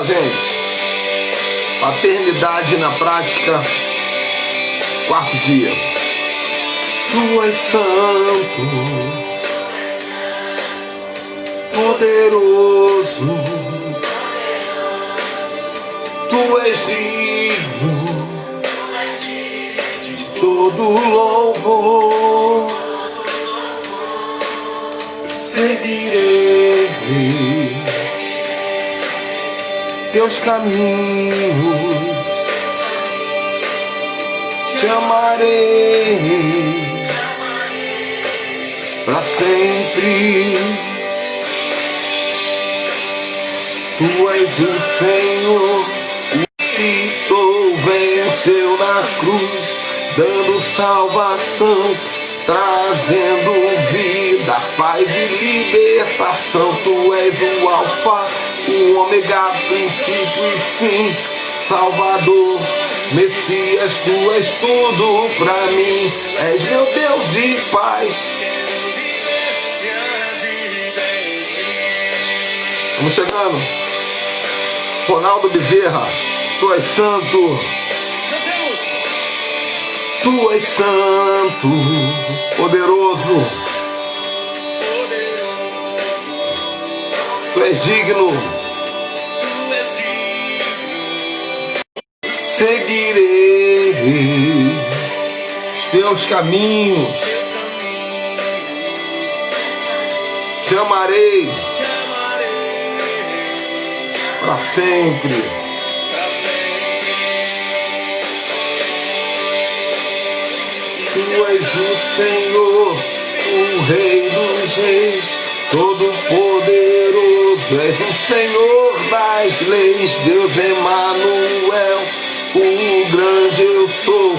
gente. Paternidade na prática, quarto dia. Tu és santo, poderoso, tu és digno de todo louvor. Seguirei teus caminhos, te amarei para sempre. Tu és o Senhor, o Cristo venceu na cruz, dando salvação, trazendo vida, paz e libertação. Tu és o Alfa, o Ômega, princípio e fim, Salvador, Messias, tu és tudo pra mim. És meu Deus de paz. Vamos chegando. Ronaldo Bezerra, tu és santo. Tu és santo, poderoso. Tu és digno. Seguirei os teus caminhos. Te amarei para sempre. Tu és o Senhor, o Rei dos Reis, Todo-Poderoso. És o Senhor das leis, Deus Emanuel, o grande eu sou,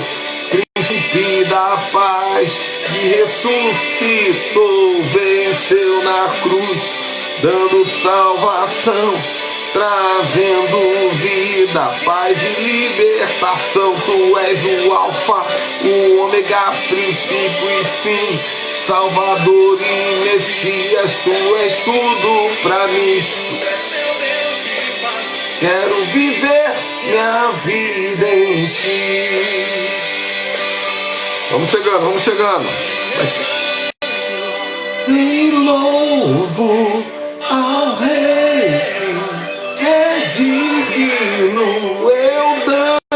Príncipe da paz, que ressuscitou, venceu na cruz, dando salvação, trazendo vida, paz e libertação. Tu és o Alfa, o Ômega, princípio e fim, Salvador e Messias, tu és tudo pra mim. Quero viver minha vida em ti. Vamos chegando, vamos chegando. E louvo ao Rei, é digno, eu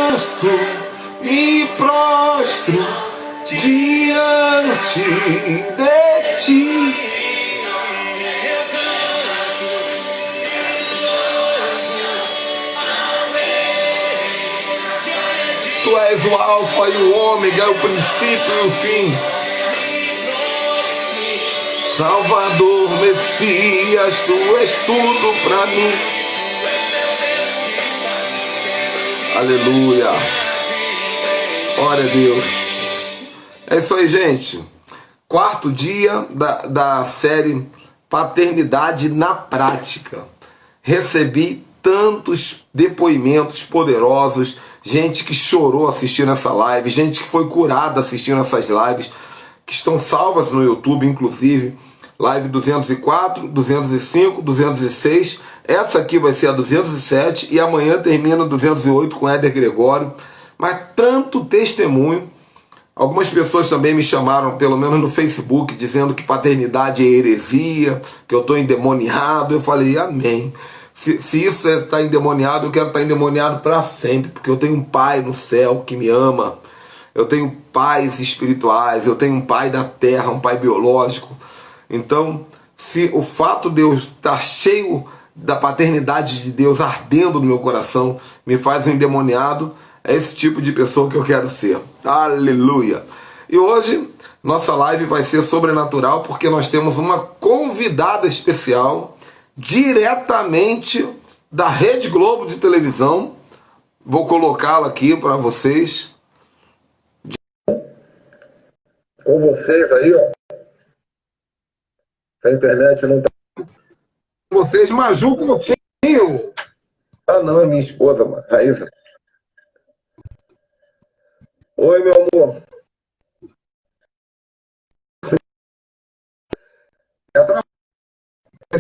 danço, me prostro diante de ti. Tu és o Alfa e o Ômega, o princípio e o fim, Salvador, Messias, tu és tudo pra mim. Aleluia. Glória a Deus. É isso aí, gente. Quarto dia da série Paternidade na Prática. Recebi tantos depoimentos poderosos, gente que chorou assistindo essa live, gente que foi curada assistindo essas lives, que estão salvas no YouTube, inclusive. Live 204, 205, 206. Essa aqui vai ser a 207 e amanhã termina 208 com Éder Gregório. Mas tanto testemunho. Algumas pessoas também me chamaram, pelo menos no Facebook, dizendo que paternidade é heresia, que eu estou endemoniado. Eu falei, amém. Se isso é estar endemoniado, eu quero estar endemoniado para sempre, porque eu tenho um pai no céu que me ama. Eu tenho pais espirituais, eu tenho um pai da terra, um pai biológico. Então, se o fato de eu estar cheio da paternidade de Deus ardendo no meu coração me faz um endemoniado, é esse tipo de pessoa que eu quero ser. Aleluia! E hoje, nossa live vai ser sobrenatural, porque nós temos uma convidada especial, diretamente da Rede Globo de televisão. Vou colocá-la aqui para vocês. Com vocês aí, ó. A internet não tá. Vocês, Maju Coutinho. Ah, não, é minha esposa, mano. Raíssa. Oi, meu amor.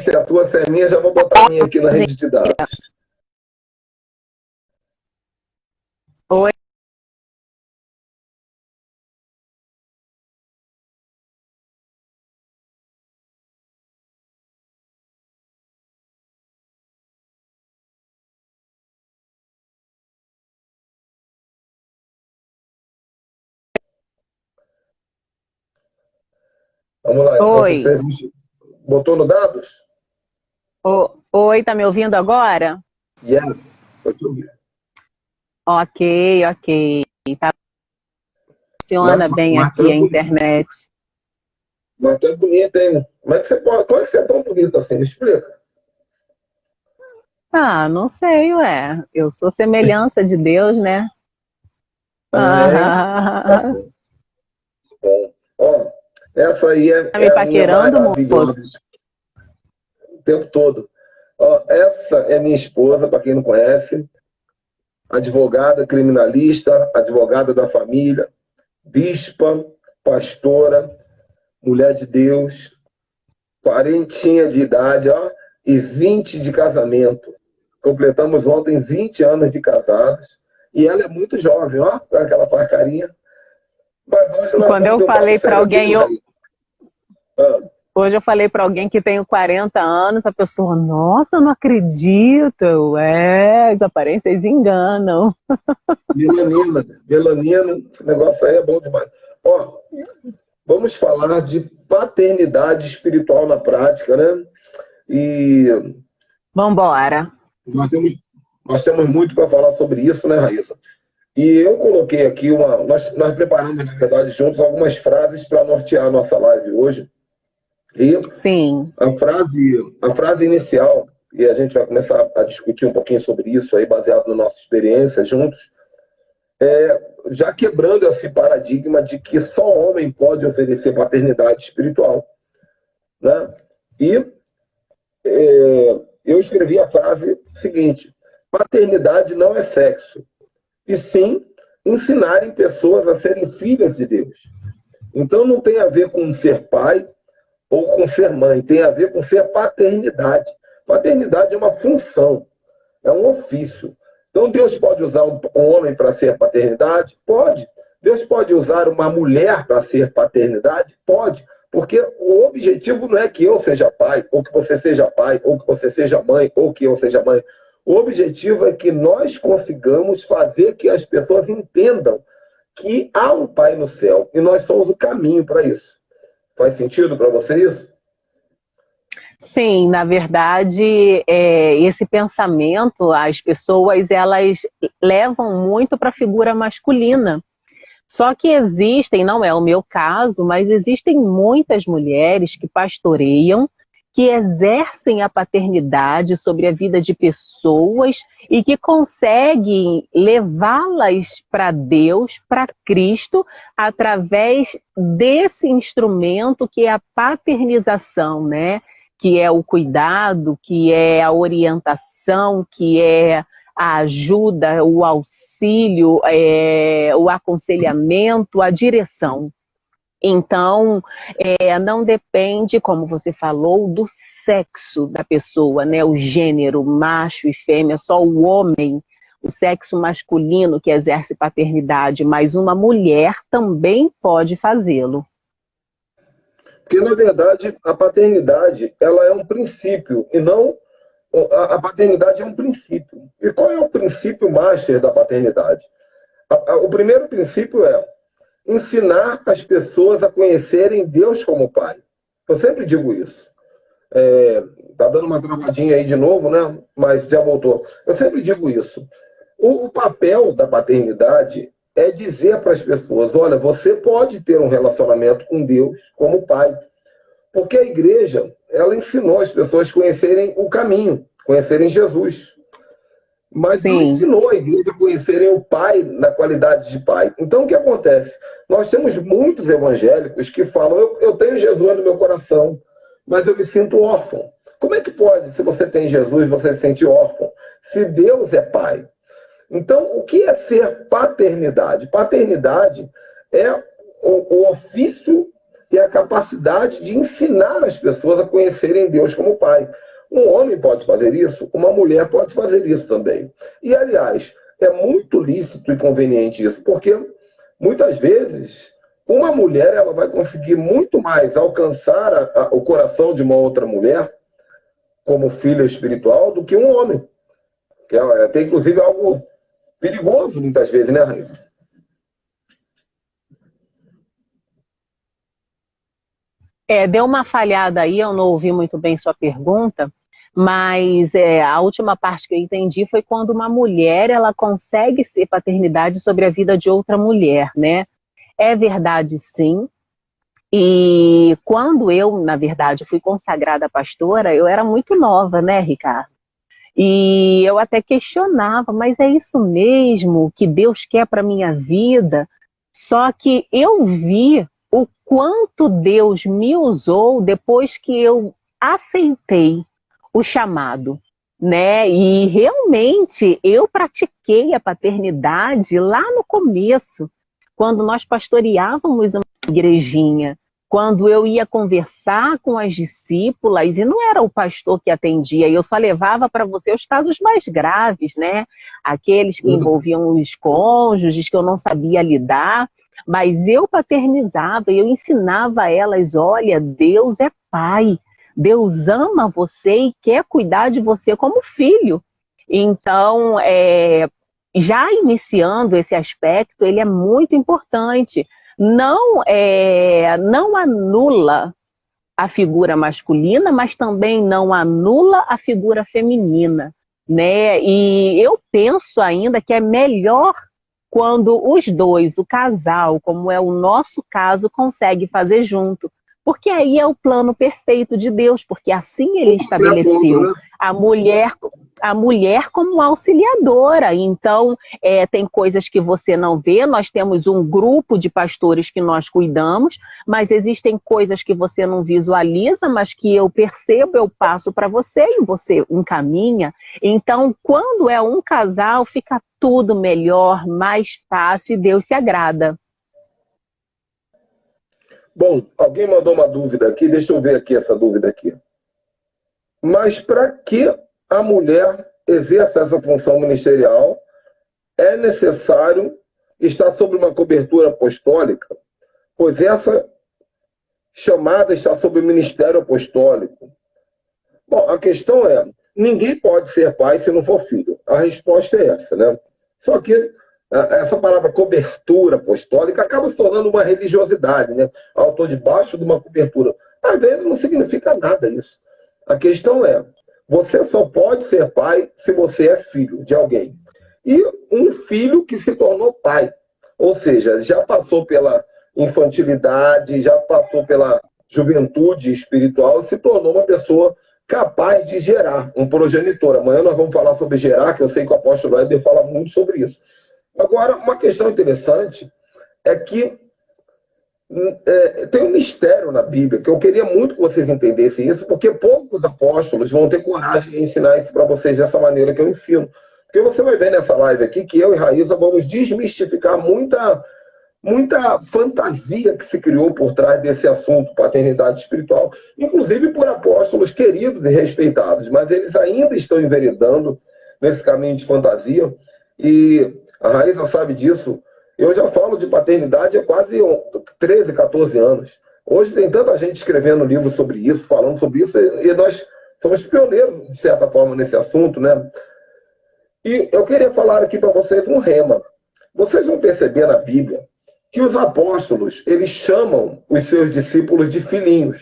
Se é a tua, se é minha, já vou botar a minha aqui na rede de dados. Oi, Vamos lá, enquanto oi, você botou no dados? oi, tá me ouvindo agora? Yes, eu te ouvi. Ok, ok. Tá, Mas, funciona bem mas, tu aqui é a bonita, internet. mas tu é bonita, hein? Como é que você pode, como é que você é tão bonita assim? Me explica. Ah, não sei, ué. Eu sou semelhança de Deus, né? É, tá Ah, bom, bom. Ó, essa aí é, tá é me a minha paquerando, maravilhosa moço? o tempo todo. Ó, essa é minha esposa, para quem não conhece, advogada criminalista, advogada da família, bispa, pastora, mulher de Deus, quarentinha de idade, ó, e 20 de casamento. Completamos ontem 20 anos de casados. E ela é muito jovem, ó, com aquela faz carinha. Mas hoje nós Quando vamos eu ter um papo falei para sério aqui, alguém, viu, Raíssa? Ah, hoje eu falei para alguém que tenho 40 anos, a pessoa, nossa, eu não acredito. É, as aparências enganam. melanina, melanina, esse negócio aí é bom demais. Ó, vamos falar de paternidade espiritual na prática, né? E Vambora. nós temos, nós temos muito para falar sobre isso, né, Raíssa? E eu coloquei aqui nós preparamos, na verdade, juntos algumas frases para nortear a nossa live hoje. E Sim. a frase inicial, e a gente vai começar a discutir um pouquinho sobre isso aí, baseado na nossa experiência juntos, já quebrando esse paradigma de que só homem pode oferecer paternidade espiritual, né? E eu escrevi a frase seguinte: paternidade não é sexo, e sim ensinarem pessoas a serem filhas de Deus. Então não tem a ver com ser pai ou com ser mãe, tem a ver com ser paternidade. Paternidade é uma função, é um ofício. Então Deus pode usar um homem para ser paternidade? Pode. Deus pode usar uma mulher para ser paternidade? Pode. Porque o objetivo não é que eu seja pai, ou que você seja pai, ou que você seja mãe, ou que eu seja mãe. O objetivo é que nós consigamos fazer que as pessoas entendam que há um pai no céu e nós somos o caminho para isso. Faz sentido para você isso? Sim, na verdade, esse pensamento, as pessoas, elas levam muito para a figura masculina. Só que existem, não é o meu caso, mas existem muitas mulheres que pastoreiam, que exercem a paternidade sobre a vida de pessoas e que conseguem levá-las para Deus, para Cristo, através desse instrumento que é a paternização, né? Que é o cuidado, que é a orientação, que é a ajuda, o auxílio, o aconselhamento, a direção. Então, não depende, como você falou, do sexo da pessoa, né? O gênero, macho e fêmea, só o homem, o sexo masculino que exerce paternidade, mas uma mulher também pode fazê-lo. Porque, na verdade, a paternidade ela é um princípio e não. A paternidade é um princípio. E qual é o princípio master da paternidade? O primeiro princípio é ensinar as pessoas a conhecerem Deus como Pai. Eu sempre digo isso. Tá dando uma travadinha aí de novo, né? Mas já voltou. Eu sempre digo isso. O papel da paternidade é dizer para as pessoas: olha, você pode ter um relacionamento com Deus como Pai. Porque a igreja, ela ensinou as pessoas a conhecerem o caminho, conhecerem Jesus. Mas não Sim, ensinou a igreja a conhecerem o Pai na qualidade de Pai. Então, o que acontece? Nós temos muitos evangélicos que falam: eu tenho Jesus no meu coração, mas eu me sinto órfão. Como é que pode, se você tem Jesus, você se sente órfão? Se Deus é Pai. Então, o que é ser paternidade? Paternidade é o ofício e a capacidade de ensinar as pessoas a conhecerem Deus como Pai. Um homem pode fazer isso, uma mulher pode fazer isso também. E, aliás, é muito lícito e conveniente isso, porque muitas vezes uma mulher ela vai conseguir muito mais alcançar o coração de uma outra mulher como filha espiritual do que um homem. Que é até inclusive algo perigoso muitas vezes, né, Raíssa? Deu uma falhada aí, eu não ouvi muito bem sua pergunta, mas a última parte que eu entendi foi quando uma mulher ela consegue ser paternidade sobre a vida de outra mulher, né? É verdade, sim. E quando eu, na verdade, fui consagrada pastora, eu era muito nova, né, Ricardo? E eu até questionava, mas é isso mesmo que Deus quer para minha vida? Só que eu vi o quanto Deus me usou depois que eu aceitei o chamado, né? E realmente eu pratiquei a paternidade lá no começo, quando nós pastoreávamos uma igrejinha, quando eu ia conversar com as discípulas, e não era o pastor que atendia, eu só levava para você os casos mais graves, né? Aqueles que envolviam os cônjuges, que eu não sabia lidar, mas eu paternizava, eu ensinava a elas, olha, Deus é pai, Deus ama você e quer cuidar de você como filho. Então, já iniciando esse aspecto, ele é muito importante. Não anula a figura masculina, mas também não anula a figura feminina, né? E eu penso ainda que é melhor quando os dois, o casal, como é o nosso caso, consegue fazer junto. Porque aí é o plano perfeito de Deus, porque assim ele estabeleceu a mulher como auxiliadora. Então, tem coisas que você não vê, nós temos um grupo de pastores que nós cuidamos, mas existem coisas que você não visualiza, mas que eu percebo, eu passo para você e você encaminha. Então, quando é um casal, fica tudo melhor, mais fácil e Deus se agrada. Bom, alguém mandou uma dúvida aqui, deixa eu ver aqui essa dúvida aqui. Mas para que a mulher exerça essa função ministerial, é necessário estar sob uma cobertura apostólica, pois essa chamada está sob o ministério apostólico. Bom, a questão é, ninguém pode ser pai se não for filho. A resposta é essa, né? Só que essa palavra cobertura apostólica acaba se tornando uma religiosidade, né? Eu estou debaixo de uma cobertura. Às vezes não significa nada isso. A questão é, você só pode ser pai se você é filho de alguém. E um filho que se tornou pai. Ou seja, já passou pela infantilidade, já passou pela juventude espiritual e se tornou uma pessoa capaz de gerar, um progenitor. Amanhã nós vamos falar sobre gerar, que eu sei que o apóstolo Éder fala muito sobre isso. Agora, uma questão interessante é que tem um mistério na Bíblia, que eu queria muito que vocês entendessem isso, porque poucos apóstolos vão ter coragem de ensinar isso para vocês dessa maneira que eu ensino. Porque você vai ver nessa live aqui que eu e Raíssa vamos desmistificar muita fantasia que se criou por trás desse assunto, paternidade espiritual, inclusive por apóstolos queridos e respeitados, mas eles ainda estão enveredando nesse caminho de fantasia, e a Raíssa sabe disso. Eu já falo de paternidade há quase 13, 14 anos. Hoje tem tanta gente escrevendo livros sobre isso, falando sobre isso, e nós somos pioneiros, de certa forma, nesse assunto, né? E eu queria falar aqui para vocês um rema. Vocês vão perceber na Bíblia que os apóstolos, eles chamam os seus discípulos de filhinhos.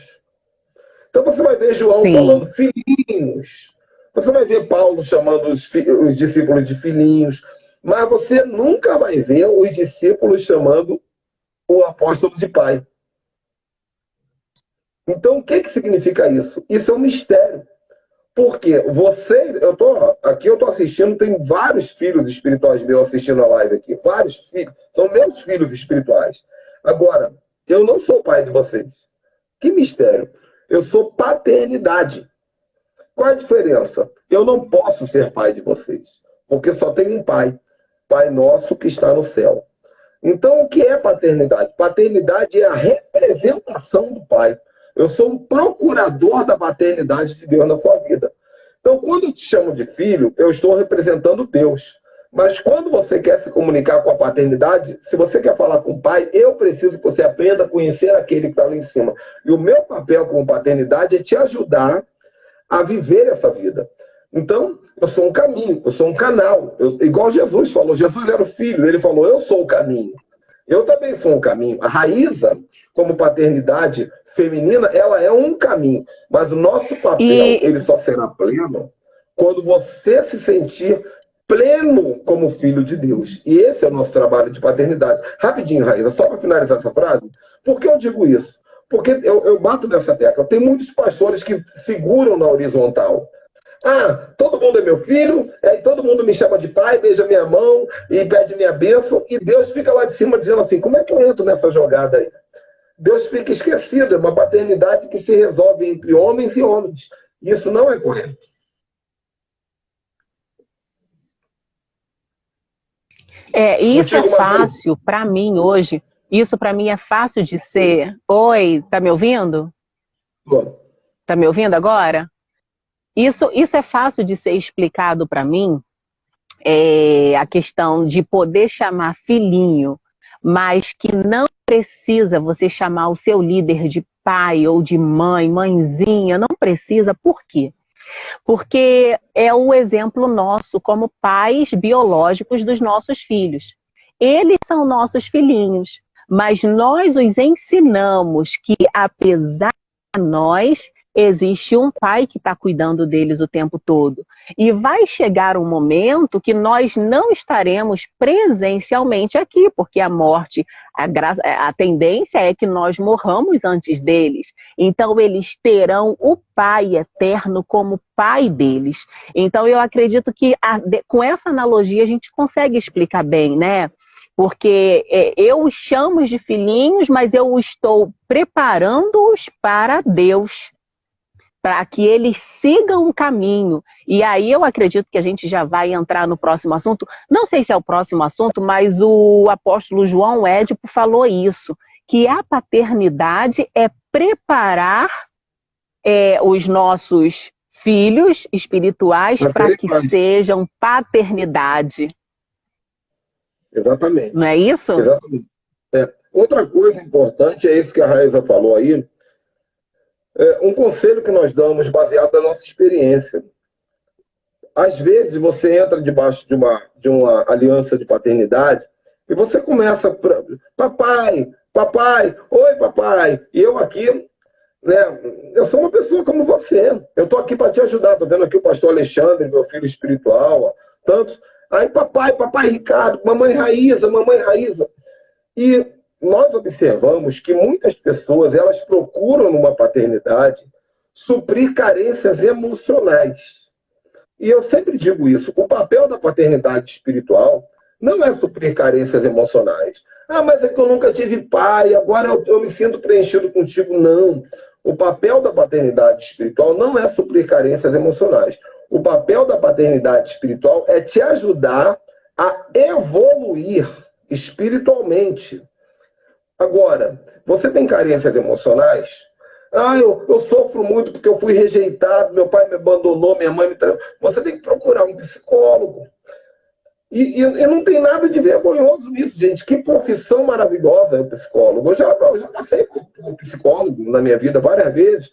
Então você vai ver João falando filhinhos. Você vai ver Paulo chamando os discípulos de filhinhos. Mas você nunca vai ver os discípulos chamando o apóstolo de pai. Então, o que significa isso? Isso é um mistério. Porque vocês, eu estou assistindo, tem vários filhos espirituais meus assistindo a live aqui. Vários filhos. São meus filhos espirituais. Agora, eu não sou pai de vocês. Que mistério? Eu sou paternidade. Qual a diferença? Eu não posso ser pai de vocês. Porque só tem um pai. Pai nosso que está no céu. Então, o que é paternidade? Paternidade é a representação do pai. Eu sou um procurador da paternidade de Deus na sua vida. Então, quando eu te chamo de filho, eu estou representando Deus. Mas quando você quer se comunicar com a paternidade, se você quer falar com o pai, eu preciso que você aprenda a conhecer aquele que está lá em cima. E o meu papel como paternidade é te ajudar a viver essa vida. Então, eu sou um caminho, eu sou um canal. Igual Jesus falou, Jesus era o filho, ele falou, eu sou o caminho. Eu também sou um caminho. A Raíza, como paternidade feminina, ela é um caminho. Mas o nosso papel, ele só será pleno quando você se sentir pleno como filho de Deus. E esse é o nosso trabalho de paternidade. Rapidinho, Raíza, só para finalizar essa frase, por que eu digo isso? Porque eu bato nessa tecla. Tem muitos pastores que seguram na horizontal. Ah, todo mundo é meu filho, aí todo mundo me chama de pai, beija minha mão e pede minha bênção, e Deus fica lá de cima dizendo assim, como é que eu entro nessa jogada aí? Deus fica esquecido, é uma paternidade que se resolve entre homens e homens. Isso não é correto. Isso é fácil para mim hoje. Isso para mim é fácil de ser. Oi, tá me ouvindo? Bom. Tá me ouvindo agora? Isso é fácil de ser explicado para mim, a questão de poder chamar filhinho, mas que não precisa você chamar o seu líder de pai ou de mãe, mãezinha, não precisa. Por quê? Porque é o exemplo nosso como pais biológicos dos nossos filhos. Eles são nossos filhinhos, mas nós os ensinamos que, apesar de nós, existe um pai que está cuidando deles o tempo todo. E vai chegar um momento que nós não estaremos presencialmente aqui, porque a morte, a tendência é que nós morramos antes deles. Então, eles terão o pai eterno como pai deles. Então, eu acredito que com essa analogia a gente consegue explicar bem, né? Porque eu os chamo de filhinhos, mas eu estou preparando-os para Deus, para que eles sigam um caminho. E aí eu acredito que a gente já vai entrar no próximo assunto. Não sei se é o próximo assunto, mas o apóstolo João Édipo falou isso, que a paternidade é preparar os nossos filhos espirituais para que sejam paternidade. Exatamente. Não é isso? Exatamente. Outra coisa importante é isso que a Raíza falou aí. Um conselho que nós damos baseado na nossa experiência. Às vezes você entra debaixo de uma aliança de paternidade e você começa, papai, oi papai, e eu aqui, né, eu sou uma pessoa como você, eu estou aqui para te ajudar, estou vendo aqui o pastor Alexandre, meu filho espiritual, ó, tantos, aí papai Ricardo, mamãe Raíza, e nós observamos que muitas pessoas, elas procuram numa paternidade suprir carências emocionais. E eu sempre digo isso, o papel da paternidade espiritual não é suprir carências emocionais. Ah, mas é que eu nunca tive pai, agora eu me sinto preenchido contigo. Não. O papel da paternidade espiritual não é suprir carências emocionais. O papel da paternidade espiritual é te ajudar a evoluir espiritualmente. Agora, você tem carências emocionais? Ah, eu sofro muito porque eu fui rejeitado, meu pai me abandonou, minha mãe me traiu. Você tem que procurar um psicólogo. E não tem nada de vergonhoso nisso, gente. Que profissão maravilhosa é o psicólogo. Eu já passei por psicólogo na minha vida várias vezes.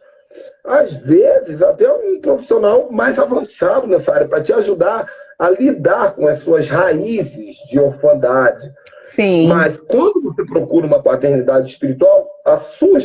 Às vezes, até um profissional mais avançado nessa área, para te ajudar a lidar com as suas raízes de orfandade. Sim. Mas quando você procura uma paternidade espiritual, a sua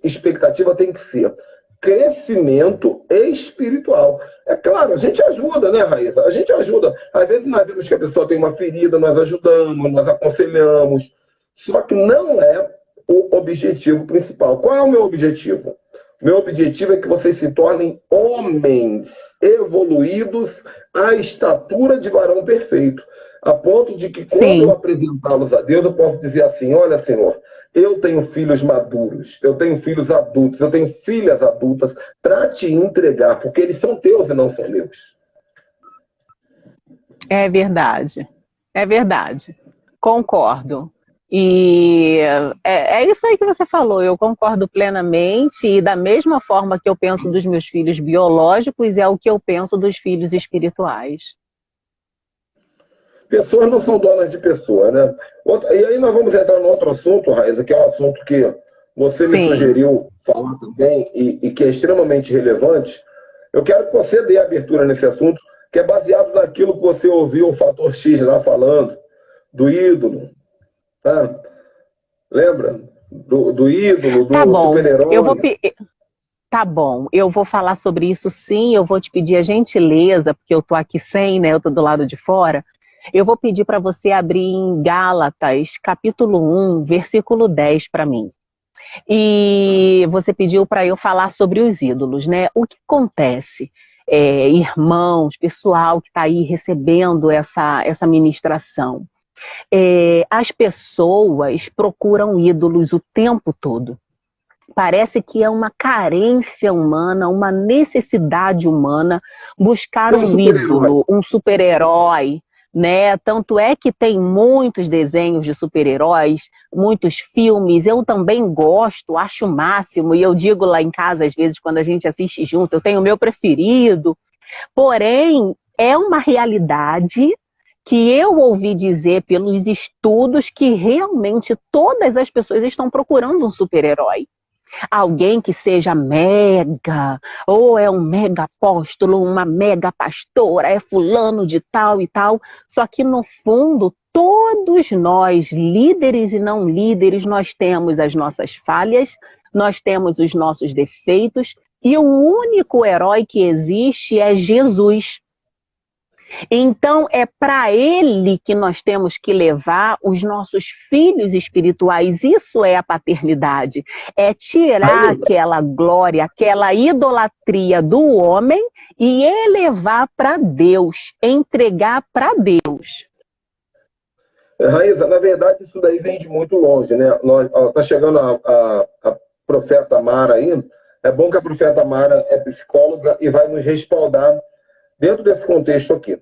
expectativa tem que ser crescimento espiritual. É claro, a gente ajuda, né, Raíssa? A gente ajuda. Às vezes nós vemos que a pessoa tem uma ferida, nós ajudamos, nós aconselhamos. Só que não é o objetivo principal. Qual é o meu objetivo? Meu objetivo é que vocês se tornem homens evoluídos à estatura de varão perfeito. A ponto de que, quando eu apresentá-los a Deus, eu posso dizer assim, olha, Senhor, eu tenho filhos maduros, eu tenho filhos adultos, eu tenho filhas adultas para te entregar, porque eles são teus e não são meus. É verdade. É verdade. Concordo. E é isso aí que você falou, eu concordo plenamente, e da mesma forma que eu penso dos meus filhos biológicos, é o que eu penso dos filhos espirituais. Pessoas não são donas de pessoa, né? E aí nós vamos entrar no outro assunto, Raíssa, que é um assunto que você me Sim. sugeriu falar também e que é extremamente relevante. Eu quero que você dê abertura nesse assunto, que é baseado naquilo que você ouviu o Fator X lá falando, do ídolo, tá? Lembra? Do ídolo, Tá do bom, super-herói. tá bom, eu vou falar sobre isso sim, eu vou te pedir a gentileza, porque eu tô aqui sem, né, eu tô do lado de fora, eu vou pedir para você abrir em Gálatas, capítulo 1, versículo 10 para mim. E você pediu para eu falar sobre os ídolos, né? O que acontece? Irmãos, pessoal que está aí recebendo essa ministração. As pessoas procuram ídolos o tempo todo. Parece que é uma carência humana, uma necessidade humana buscar um ídolo, um super-herói, né? Tanto é que tem muitos desenhos de super-heróis, muitos filmes. Eu também gosto, acho o máximo, e eu digo lá em casa às vezes quando a gente assiste junto, eu tenho o meu preferido. Porém, é uma realidade que eu ouvi dizer pelos estudos que realmente todas as pessoas estão procurando um super-herói. Alguém que seja mega, ou é um mega apóstolo, uma mega pastora, é fulano de tal e tal. Só que no fundo, todos nós, líderes e não líderes, nós temos as nossas falhas, nós temos os nossos defeitos, e o único herói que existe é Jesus. Então, é para ele que nós temos que levar os nossos filhos espirituais. Isso é a paternidade. É tirar aquela glória, aquela idolatria do homem e elevar para Deus, entregar para Deus. Raíssa, na verdade, isso daí vem de muito longe, né? Tá chegando a profeta Mara aí. É bom que a profeta Mara é psicóloga e vai nos respaldar dentro desse contexto aqui.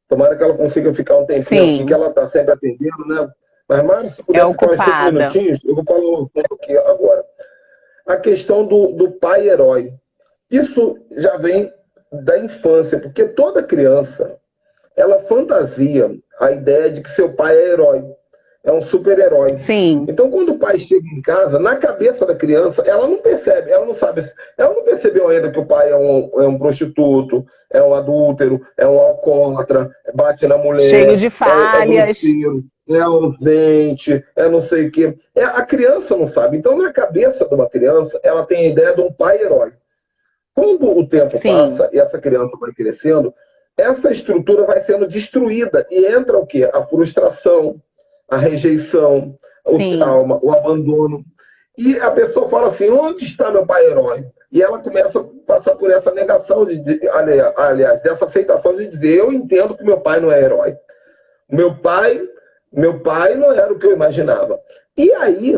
Tomara que ela consiga ficar um tempinho aqui, que ela está sempre atendendo, né? Mas, Mara, se puder ficar uns 5 minutinhos, eu vou falar um assunto aqui agora. A questão do pai herói. Isso já vem da infância, porque toda criança, ela fantasia a ideia de que seu pai é herói. É um super-herói. Sim. Então, quando o pai chega em casa, na cabeça da criança, ela não percebe, ela não sabe, ela não percebeu ainda que o pai é um prostituto, é um adúltero, é um alcoólatra, bate na mulher, cheio de falhas, é ausente, é não sei o quê. A criança não sabe. Então, na cabeça de uma criança, ela tem a ideia de um pai herói. Quando o tempo passa e essa criança vai crescendo, essa estrutura vai sendo destruída e entra o quê? A frustração, a rejeição, o trauma, o abandono. E a pessoa fala assim, onde está meu pai herói? E ela começa a passar por essa negação, aliás, dessa aceitação de dizer, eu entendo que meu pai não é herói. Meu pai não era o que eu imaginava. E aí,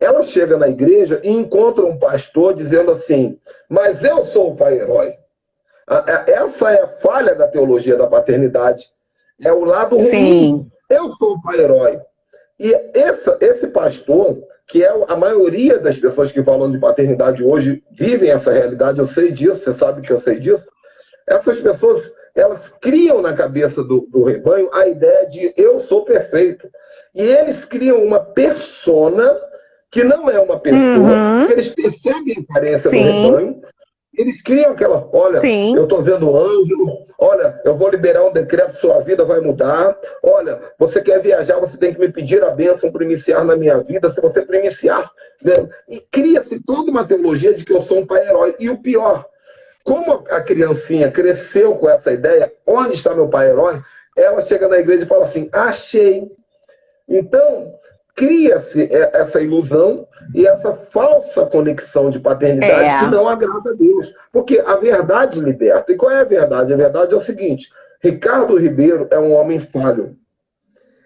ela chega na igreja e encontra um pastor dizendo assim, mas eu sou o pai herói. Essa é a falha da teologia da paternidade. É o lado ruim. Eu sou o pai herói. E esse pastor, que é a maioria das pessoas que falam de paternidade hoje, vivem essa realidade, eu sei disso, você sabe que eu sei disso. Essas pessoas, elas criam na cabeça do rebanho a ideia de eu sou perfeito. E eles criam uma persona que não é uma pessoa, porque eles percebem a carência do rebanho. Eles criam aquela, olha, eu estou vendo um anjo, olha, eu vou liberar um decreto, sua vida vai mudar, olha, você quer viajar, você tem que me pedir a bênção para iniciar na minha vida, se você para iniciar, né? E cria-se toda uma teologia de que eu sou um pai herói. E o pior, como a criancinha cresceu com essa ideia, onde está meu pai herói, ela chega na igreja e fala assim, achei. Então, cria-se essa ilusão e essa falsa conexão de paternidade que não agrada a Deus. Porque a verdade liberta. E qual é a verdade? A verdade é o seguinte, Ricardo Ribeiro é um homem falho.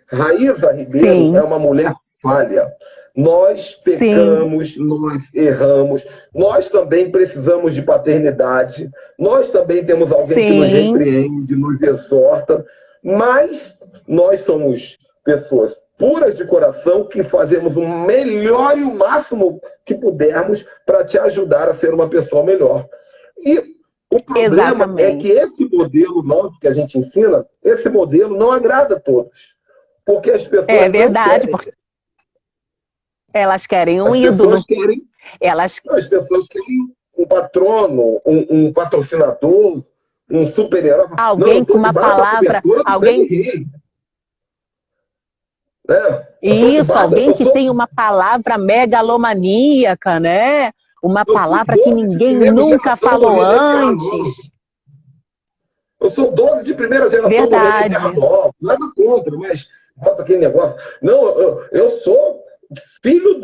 Raíssa Ribeiro é uma mulher falha. Nós pecamos, nós erramos, nós também precisamos de paternidade, nós também temos alguém que nos repreende, nos exorta, mas nós somos pessoas puras de coração que fazemos o melhor e o máximo que pudermos para te ajudar a ser uma pessoa melhor. E O problema é que Exatamente. esse modelo nosso que a gente ensina, esse modelo não agrada a todos. Porque as É pessoas não verdade, querem. porque elas querem um As pessoas ídolo. querem, Elas, as pessoas querem um patrono, um patrocinador, um super-herói. Não, eu alguém com estou uma debaixo da palavra, cobertura do Beverly alguém Hills. Né? isso, alguém que tem uma palavra megalomaníaca, né? Uma Eu sou palavra que 12 de ninguém primeira nunca geração do falou René Terranova. antes. Eu sou 12 de primeira geração do René Verdade. Terranova. Nada contra, mas bota aquele negócio. Não, eu sou filho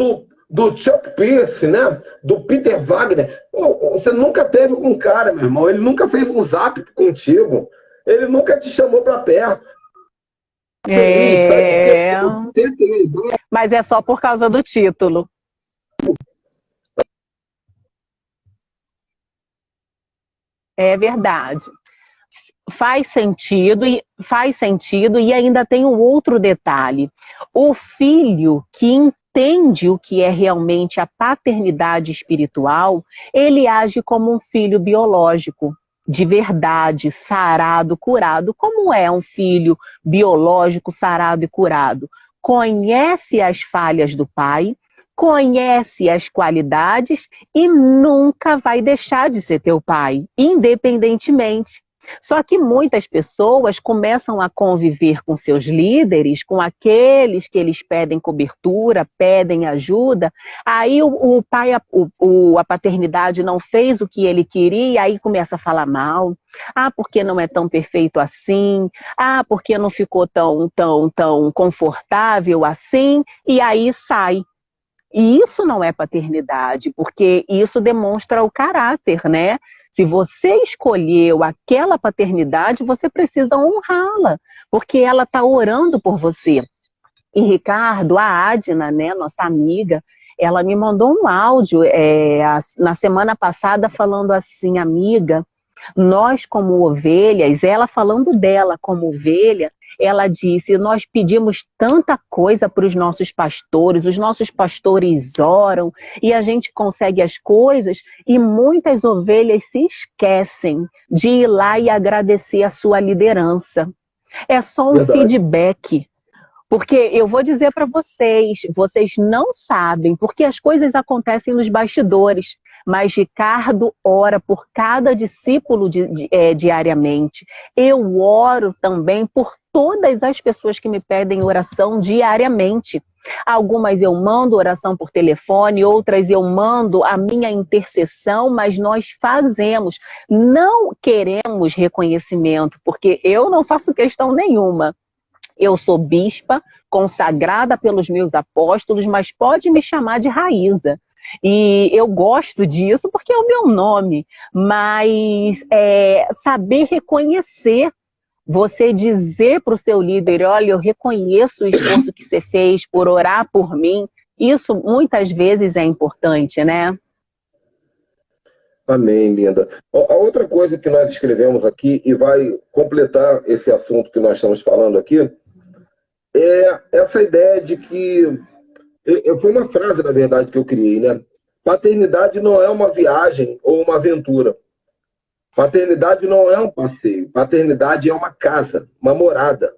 do Chuck Pierce, né? Do Peter Wagner. Pô, você nunca teve com um cara, meu irmão. Ele nunca fez um zap contigo. Ele nunca te chamou para perto. Feliz, sabe por quê? É, Porque você tem a ideia. mas é só por causa do título. É verdade. Faz sentido e ainda tem um outro detalhe. O filho que entende o que é realmente a paternidade espiritual, ele age como um filho biológico, de verdade, sarado, curado. Como é um filho biológico, sarado e curado? Conhece as falhas do pai, conhece as qualidades e nunca vai deixar de ser teu pai, independentemente. Só que muitas pessoas começam a conviver com seus líderes, com aqueles que eles pedem cobertura, pedem ajuda, aí o pai, a paternidade não fez o que ele queria, aí começa a falar mal. Ah, porque não é tão perfeito assim? Ah, porque não ficou tão confortável assim? E aí sai. E isso não é paternidade, porque isso demonstra o caráter, né? Se você escolheu aquela paternidade, você precisa honrá-la, porque ela está orando por você. E Ricardo, a Adna, né, nossa amiga, ela me mandou um áudio na semana passada falando assim, amiga, nós como ovelhas, ela falando dela como ovelha, ela disse, nós pedimos tanta coisa para os nossos pastores oram e a gente consegue as coisas e muitas ovelhas se esquecem de ir lá e agradecer a sua liderança. É só um Verdade. feedback. Porque eu vou dizer para vocês, vocês não sabem, porque as coisas acontecem nos bastidores, mas Ricardo ora por cada discípulo diariamente. Eu oro também por todas as pessoas que me pedem oração diariamente. Algumas eu mando oração por telefone, outras eu mando a minha intercessão, mas nós fazemos. Não queremos reconhecimento, porque eu não faço questão nenhuma. Eu sou bispa, consagrada pelos meus apóstolos, mas pode me chamar de Raíza. E eu gosto disso porque é o meu nome, mas saber reconhecer, você dizer para o seu líder, olha, eu reconheço o esforço que você fez por orar por mim, isso muitas vezes é importante, né? Amém, linda. A outra coisa que nós escrevemos aqui e vai completar esse assunto que nós estamos falando aqui é essa ideia de que foi uma frase, na verdade, que eu criei, né? Paternidade não é uma viagem ou uma aventura. Paternidade não é um passeio. Paternidade é uma casa, uma morada.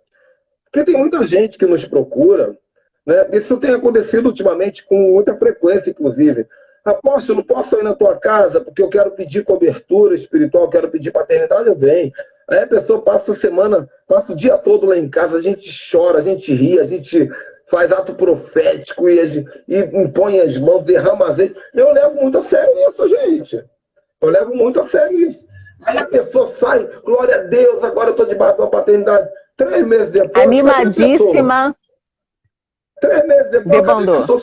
Porque tem muita gente que nos procura, né? Isso tem acontecido ultimamente com muita frequência, inclusive. Apóstolo, posso ir na tua casa porque eu quero pedir cobertura espiritual, quero pedir paternidade? Eu venho. Aí a pessoa passa a semana, passa o dia todo lá em casa, a gente chora, a gente ri, a gente faz ato profético e impõe as mãos, derrama azeite. Eu levo muito a sério isso, gente. Eu levo muito a sério isso. Aí a pessoa sai, glória a Deus, agora eu estou debaixo de uma paternidade. 3 meses depois, Animadíssima, 3 meses depois, cadê a debandou. pessoa?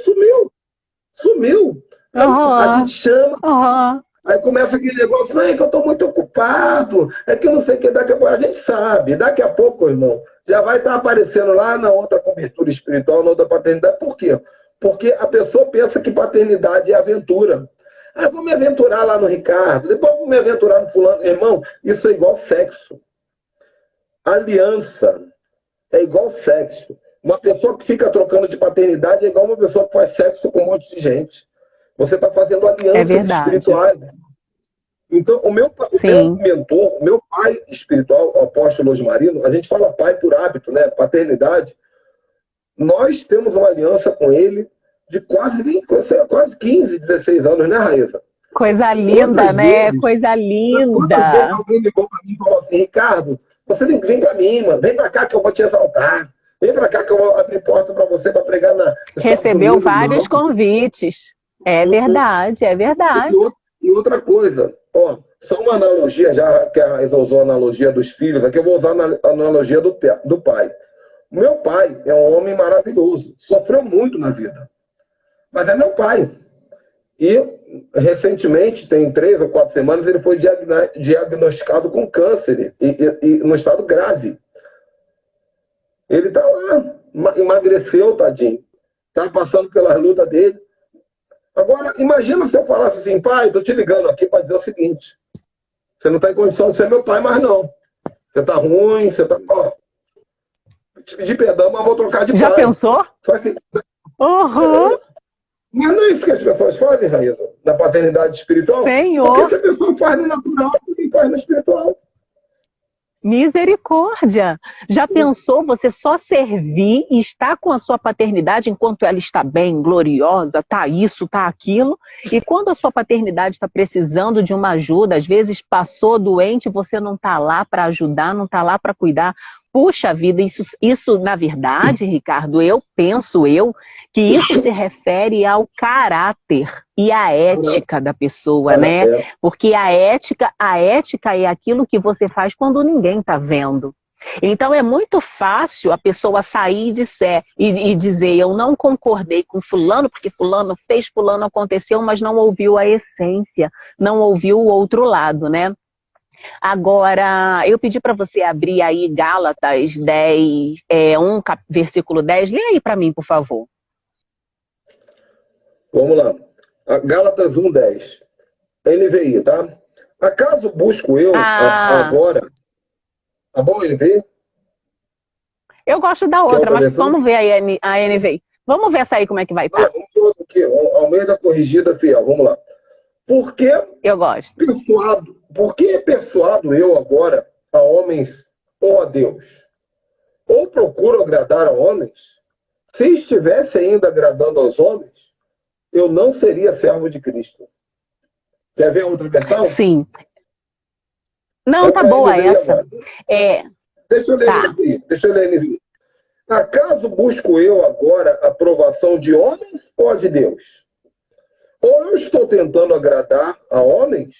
Sumiu. A gente chama, aí começa aquele negócio, não é que eu estou muito ocupado, é que não sei o que, daqui a pouco, a gente sabe, daqui a pouco, irmão, já vai estar aparecendo lá na outra cobertura espiritual, na outra paternidade. Por quê? Porque a pessoa pensa que paternidade é aventura. Ah, vou me aventurar lá no Ricardo, depois vou me aventurar no fulano. Irmão, isso é igual sexo. Aliança é igual sexo. Uma pessoa que fica trocando de paternidade é igual uma pessoa que faz sexo com um monte de gente. Você está fazendo alianças espirituais. Então, o meu Sim. mentor, o meu pai espiritual, o apóstolo Osmarino, a gente fala pai por hábito, né? Paternidade. Nós temos uma aliança com ele de quase 20, quase 15, 16 anos, né, Raíssa? Coisa linda, Quantas né? vezes, Coisa quantas vezes linda. alguém ligou para mim e falou assim, Ricardo, você tem que vir para mim, mano. Vem para cá que eu vou te exaltar. Vem para cá que eu vou abrir porta para você para pregar nos Estados Recebeu Unidos. vários Não. convites. É verdade, é verdade. E outra coisa, ó, só uma analogia, já que a Raíssa usou a analogia dos filhos, aqui eu vou usar a analogia do pai. Meu pai é um homem maravilhoso, sofreu muito na vida, mas é meu pai. E recentemente, tem 3 ou 4 semanas, ele foi diagnosticado com câncer e no estado grave. Ele está lá, emagreceu, tadinho. Está passando pelas lutas dele. Agora, imagina se eu falasse assim, pai, estou te ligando aqui para dizer o seguinte: você não está em condição de ser meu pai mais não. Você está ruim, você está... te pedir perdão, mas vou trocar de pai. Já pensou? Assim, Uhum. mas não é isso que as pessoas fazem, Raíssa, na paternidade espiritual? Senhor. Porque se a pessoa faz no natural, ninguém faz no espiritual. Misericórdia! Já pensou você só servir e estar com a sua paternidade enquanto ela está bem, gloriosa, tá isso, tá aquilo, e quando a sua paternidade está precisando de uma ajuda, às vezes passou doente, você não está lá para ajudar, não está lá para cuidar. Puxa vida, isso na verdade, Ricardo, eu penso que isso se refere ao caráter e à ética da pessoa, né? Porque a ética é aquilo que você faz quando ninguém está vendo. Então é muito fácil a pessoa sair e dizer, eu não concordei com fulano, porque fulano fez, fulano aconteceu, mas não ouviu a essência, não ouviu o outro lado, né? Agora, eu pedi para você abrir aí Gálatas 10, versículo 10. Lê aí para mim, por favor. Vamos lá. Gálatas 1:10. NVI, tá? Acaso busco eu agora... Tá bom, NVI? Eu gosto da outra, mas vamos ver aí a NVI. Vamos ver essa aí como é que vai estar. Vamos ver outra aqui. Almeida Corrigida Fiel. Vamos lá. Eu gosto. Por que persuado eu agora a homens ou a Deus? Ou procuro agradar a homens? Se estivesse ainda agradando aos homens, eu não seria servo de Cristo. Quer ver outra versão? Sim. Não, tá boa essa. Deixa eu ler NVI. Acaso busco eu agora a aprovação de homens ou a de Deus? Ou eu estou tentando agradar a homens?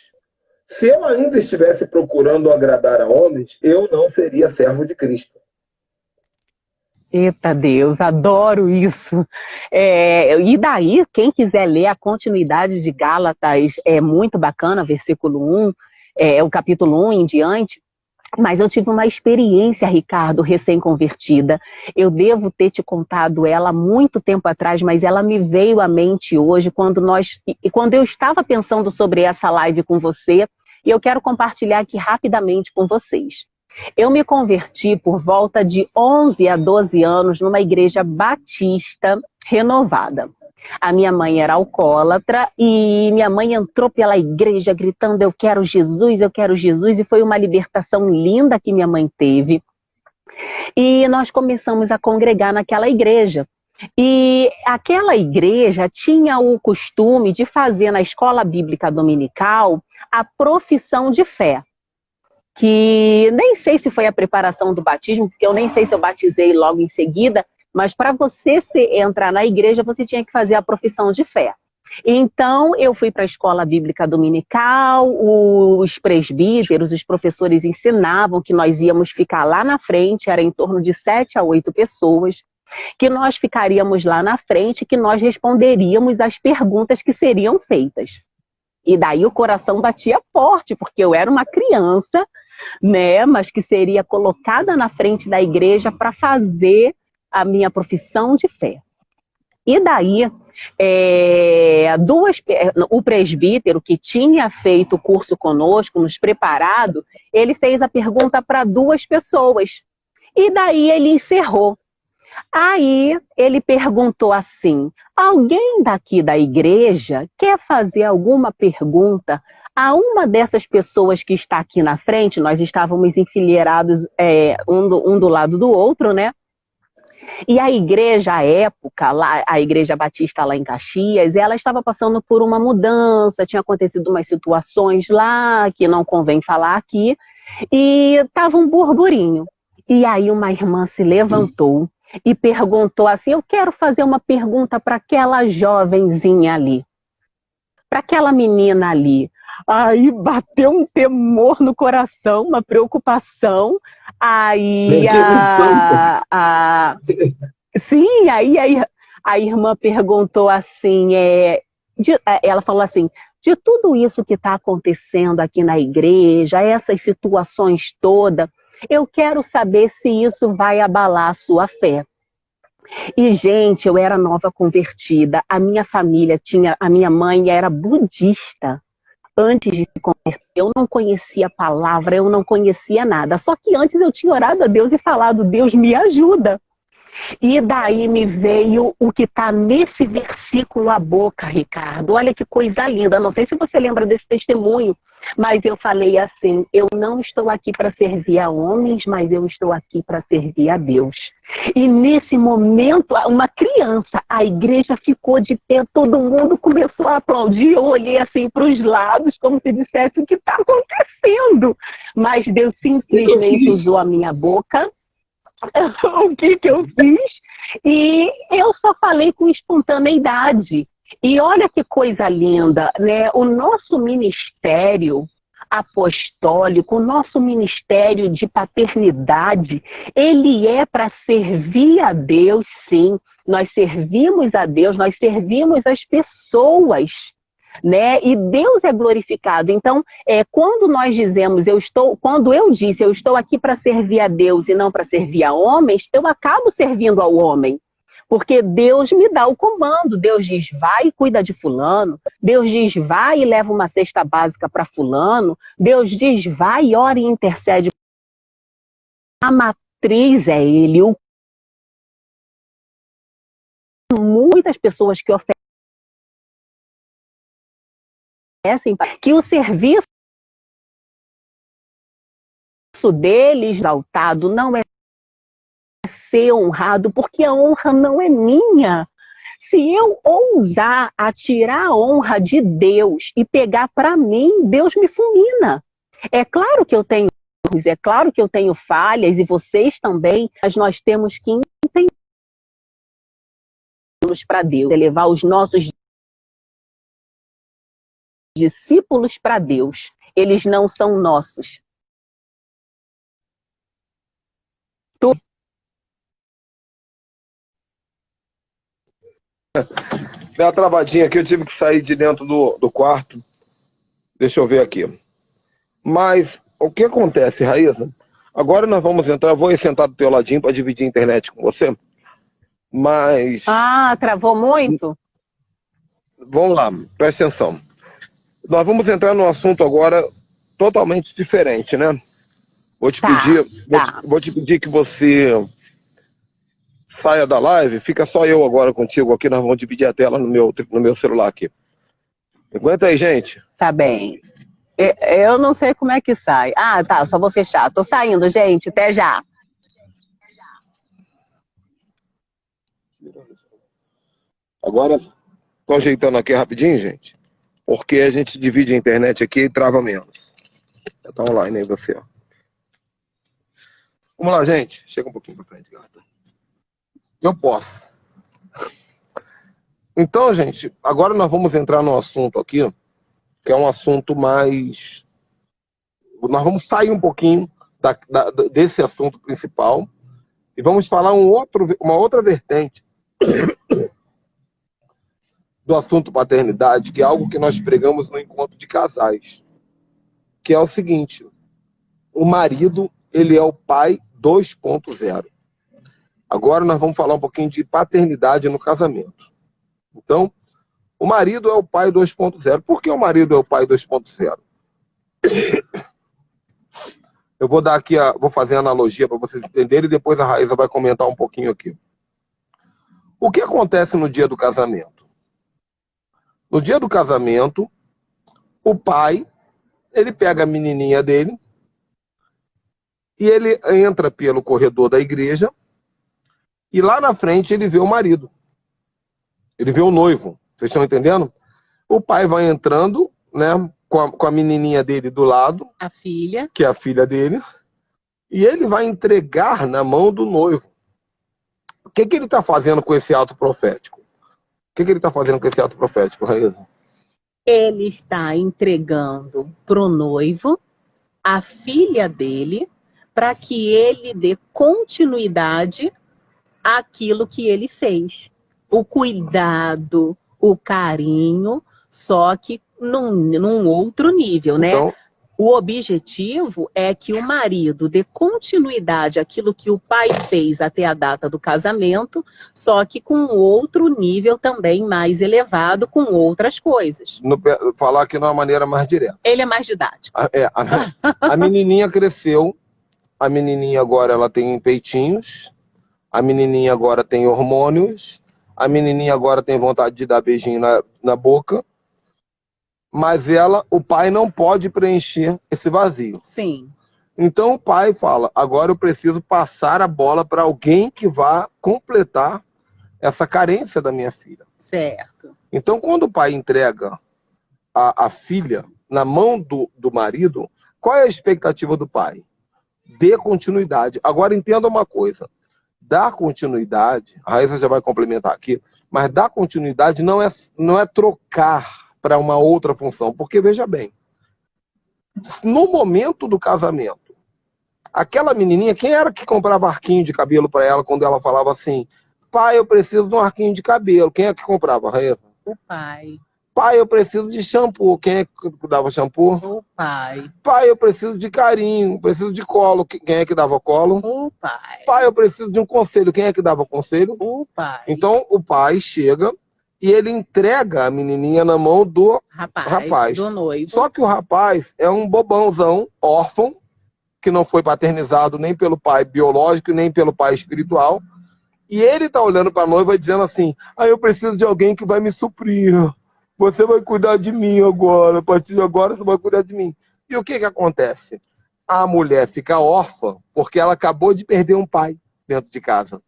Se eu ainda estivesse procurando agradar a homens, eu não seria servo de Cristo. Eita Deus, adoro isso. E daí, quem quiser ler a continuidade de Gálatas, é muito bacana, versículo 1, o capítulo 1 em diante. Mas eu tive uma experiência, Ricardo, recém-convertida. Eu devo ter te contado ela há muito tempo atrás, mas ela me veio à mente hoje quando eu estava pensando sobre essa live com você, e eu quero compartilhar aqui rapidamente com vocês. Eu me converti por volta de 11 a 12 anos numa igreja batista renovada. A minha mãe era alcoólatra e minha mãe entrou pela igreja gritando, eu quero Jesus, e foi uma libertação linda que minha mãe teve. E nós começamos a congregar naquela igreja. E aquela igreja tinha o costume de fazer na escola bíblica dominical a profissão de fé. Que nem sei se foi a preparação do batismo, porque eu nem sei se eu batizei logo em seguida, mas para você entrar na igreja, você tinha que fazer a profissão de fé. Então, eu fui para a escola bíblica dominical, os presbíteros, os professores ensinavam que nós íamos ficar lá na frente, era em torno de 7 a 8 pessoas, que nós ficaríamos lá na frente, que nós responderíamos as perguntas que seriam feitas. E daí o coração batia forte, porque eu era uma criança, né, mas que seria colocada na frente da igreja para fazer a minha profissão de fé. E daí, o presbítero que tinha feito o curso conosco, nos preparado, ele fez a pergunta para 2 pessoas. E daí ele encerrou. Aí ele perguntou assim, alguém daqui da igreja quer fazer alguma pergunta A uma dessas pessoas que está aqui na frente, nós estávamos enfileirados um do lado do outro, né? E a igreja, à época, lá, a Igreja Batista lá em Caxias, ela estava passando por uma mudança, tinha acontecido umas situações lá, que não convém falar aqui, e estava um burburinho. E aí uma irmã se levantou e perguntou assim, eu quero fazer uma pergunta para aquela jovenzinha ali, para aquela menina ali. Aí bateu um temor no coração, uma preocupação. Aí sim, a irmã perguntou assim, ela falou assim, de tudo isso que está acontecendo aqui na igreja, essas situações todas, eu quero saber se isso vai abalar a sua fé. E, gente, eu era nova convertida, a minha mãe era budista. Antes de se converter, eu não conhecia a palavra, eu não conhecia nada. Só que antes eu tinha orado a Deus e falado, Deus me ajuda. E daí me veio o que está nesse versículo à boca, Ricardo. Olha que coisa linda. Não sei se você lembra desse testemunho, mas eu falei assim, eu não estou aqui para servir a homens, mas eu estou aqui para servir a Deus. E nesse momento, uma criança, a igreja ficou de pé, todo mundo começou a aplaudir, eu olhei assim para os lados, como se dissesse o que está acontecendo. Mas Deus simplesmente usou a minha boca, o que eu fiz, e eu só falei com espontaneidade. E olha que coisa linda, né? O nosso ministério apostólico, o nosso ministério de paternidade, ele é para servir a Deus, sim. Nós servimos a Deus, nós servimos as pessoas, né? E Deus é glorificado. Então, quando nós dizemos, quando eu disse, eu estou aqui para servir a Deus e não para servir a homens, eu acabo servindo ao homem. Porque Deus me dá o comando. Deus diz, vai e cuida de fulano. Deus diz, vai e leva uma cesta básica para fulano. Deus diz, vai e ora e intercede. A matriz é ele. Muitas pessoas que oferecem que o serviço deles exaltado não é ser honrado, porque a honra não é minha. Se eu ousar atirar a honra de Deus e pegar para mim, Deus me fulmina. É claro que eu tenho erros, é claro que eu tenho falhas, e vocês também, mas nós temos que entender para Deus, levar os nossos discípulos para Deus. Eles não são nossos. Deu uma travadinha aqui, eu tive que sair de dentro do quarto. Deixa eu ver aqui. Mas o que acontece, Raíssa? Agora nós vamos entrar, eu vou sentar do teu ladinho para dividir a internet com você. Mas... Ah, travou muito? Vamos lá, presta atenção. Nós vamos entrar num assunto agora totalmente diferente, né? Vou te pedir que você saia da live, fica só eu agora contigo aqui, nós vamos dividir a tela no meu celular aqui. Aguenta aí, gente. Tá bem. Eu não sei como é que sai. Ah, tá, só vou fechar. Tô saindo, gente, até já. Agora, tô ajeitando aqui rapidinho, gente, porque a gente divide a internet aqui e trava menos. Já tá online aí você, ó. Vamos lá, gente. Chega um pouquinho pra frente, gata. Eu posso. Então, gente, agora nós vamos entrar num assunto aqui, que é um assunto mais... Nós vamos sair um pouquinho desse assunto principal e vamos falar uma outra vertente do assunto paternidade, que é algo que nós pregamos no encontro de casais, que é o seguinte: o marido, ele é o pai 2.0. Agora nós vamos falar um pouquinho de paternidade no casamento. Então, o marido é o pai 2.0. Por que o marido é o pai 2.0? Eu vou dar aqui, vou fazer a analogia para vocês entenderem e depois a Raíssa vai comentar um pouquinho aqui. O que acontece no dia do casamento? No dia do casamento, o pai, Ele pega a menininha dele e ele entra pelo corredor da igreja e lá na frente ele vê o marido. Ele vê o noivo. Vocês estão entendendo? O pai vai entrando, né, com a menininha dele do lado. A filha. Que é a filha dele. E ele vai entregar na mão do noivo. O que ele está fazendo com esse ato profético? O que ele está fazendo com esse ato profético, Raíza? Ele está entregando para o noivo a filha dele para que ele dê continuidade àquilo que ele fez. O cuidado, o carinho, só que num outro nível, né? Então, o objetivo é que o marido dê continuidade àquilo que o pai fez até a data do casamento, só que com outro nível também mais elevado, com outras coisas. Falar aqui de uma maneira mais direta. Ele é mais didático. A menininha cresceu, a menininha agora ela tem peitinhos, a menininha agora tem hormônios, a menininha agora tem vontade de dar beijinho na boca, mas o pai não pode preencher esse vazio. Sim. Então o pai fala, agora eu preciso passar a bola para alguém que vá completar essa carência da minha filha. Certo. Então quando o pai entrega a filha na mão do marido, qual é a expectativa do pai? Dê continuidade. Agora entenda uma coisa, dar continuidade, a Raíssa já vai complementar aqui, mas dar continuidade não é trocar para uma outra função, porque veja bem, no momento do casamento, aquela menininha, quem era que comprava arquinho de cabelo para ela quando ela falava assim, pai, eu preciso de um arquinho de cabelo, quem é que comprava, Raíssa? O pai. Pai, eu preciso de shampoo, quem é que dava shampoo? O pai. Pai, eu preciso de carinho, preciso de colo, quem é que dava colo? O pai. Pai, eu preciso de um conselho, quem é que dava conselho? O pai. Então o pai chega e ele entrega a menininha na mão do rapaz. Do noivo. Só que o rapaz é um bobãozão, órfão, que não foi paternizado nem pelo pai biológico, nem pelo pai espiritual. E ele tá olhando para a noiva e dizendo assim, eu preciso de alguém que vai me suprir. Você vai cuidar de mim agora, a partir de agora você vai cuidar de mim. E o que acontece? A mulher fica órfã porque ela acabou de perder um pai dentro de casa.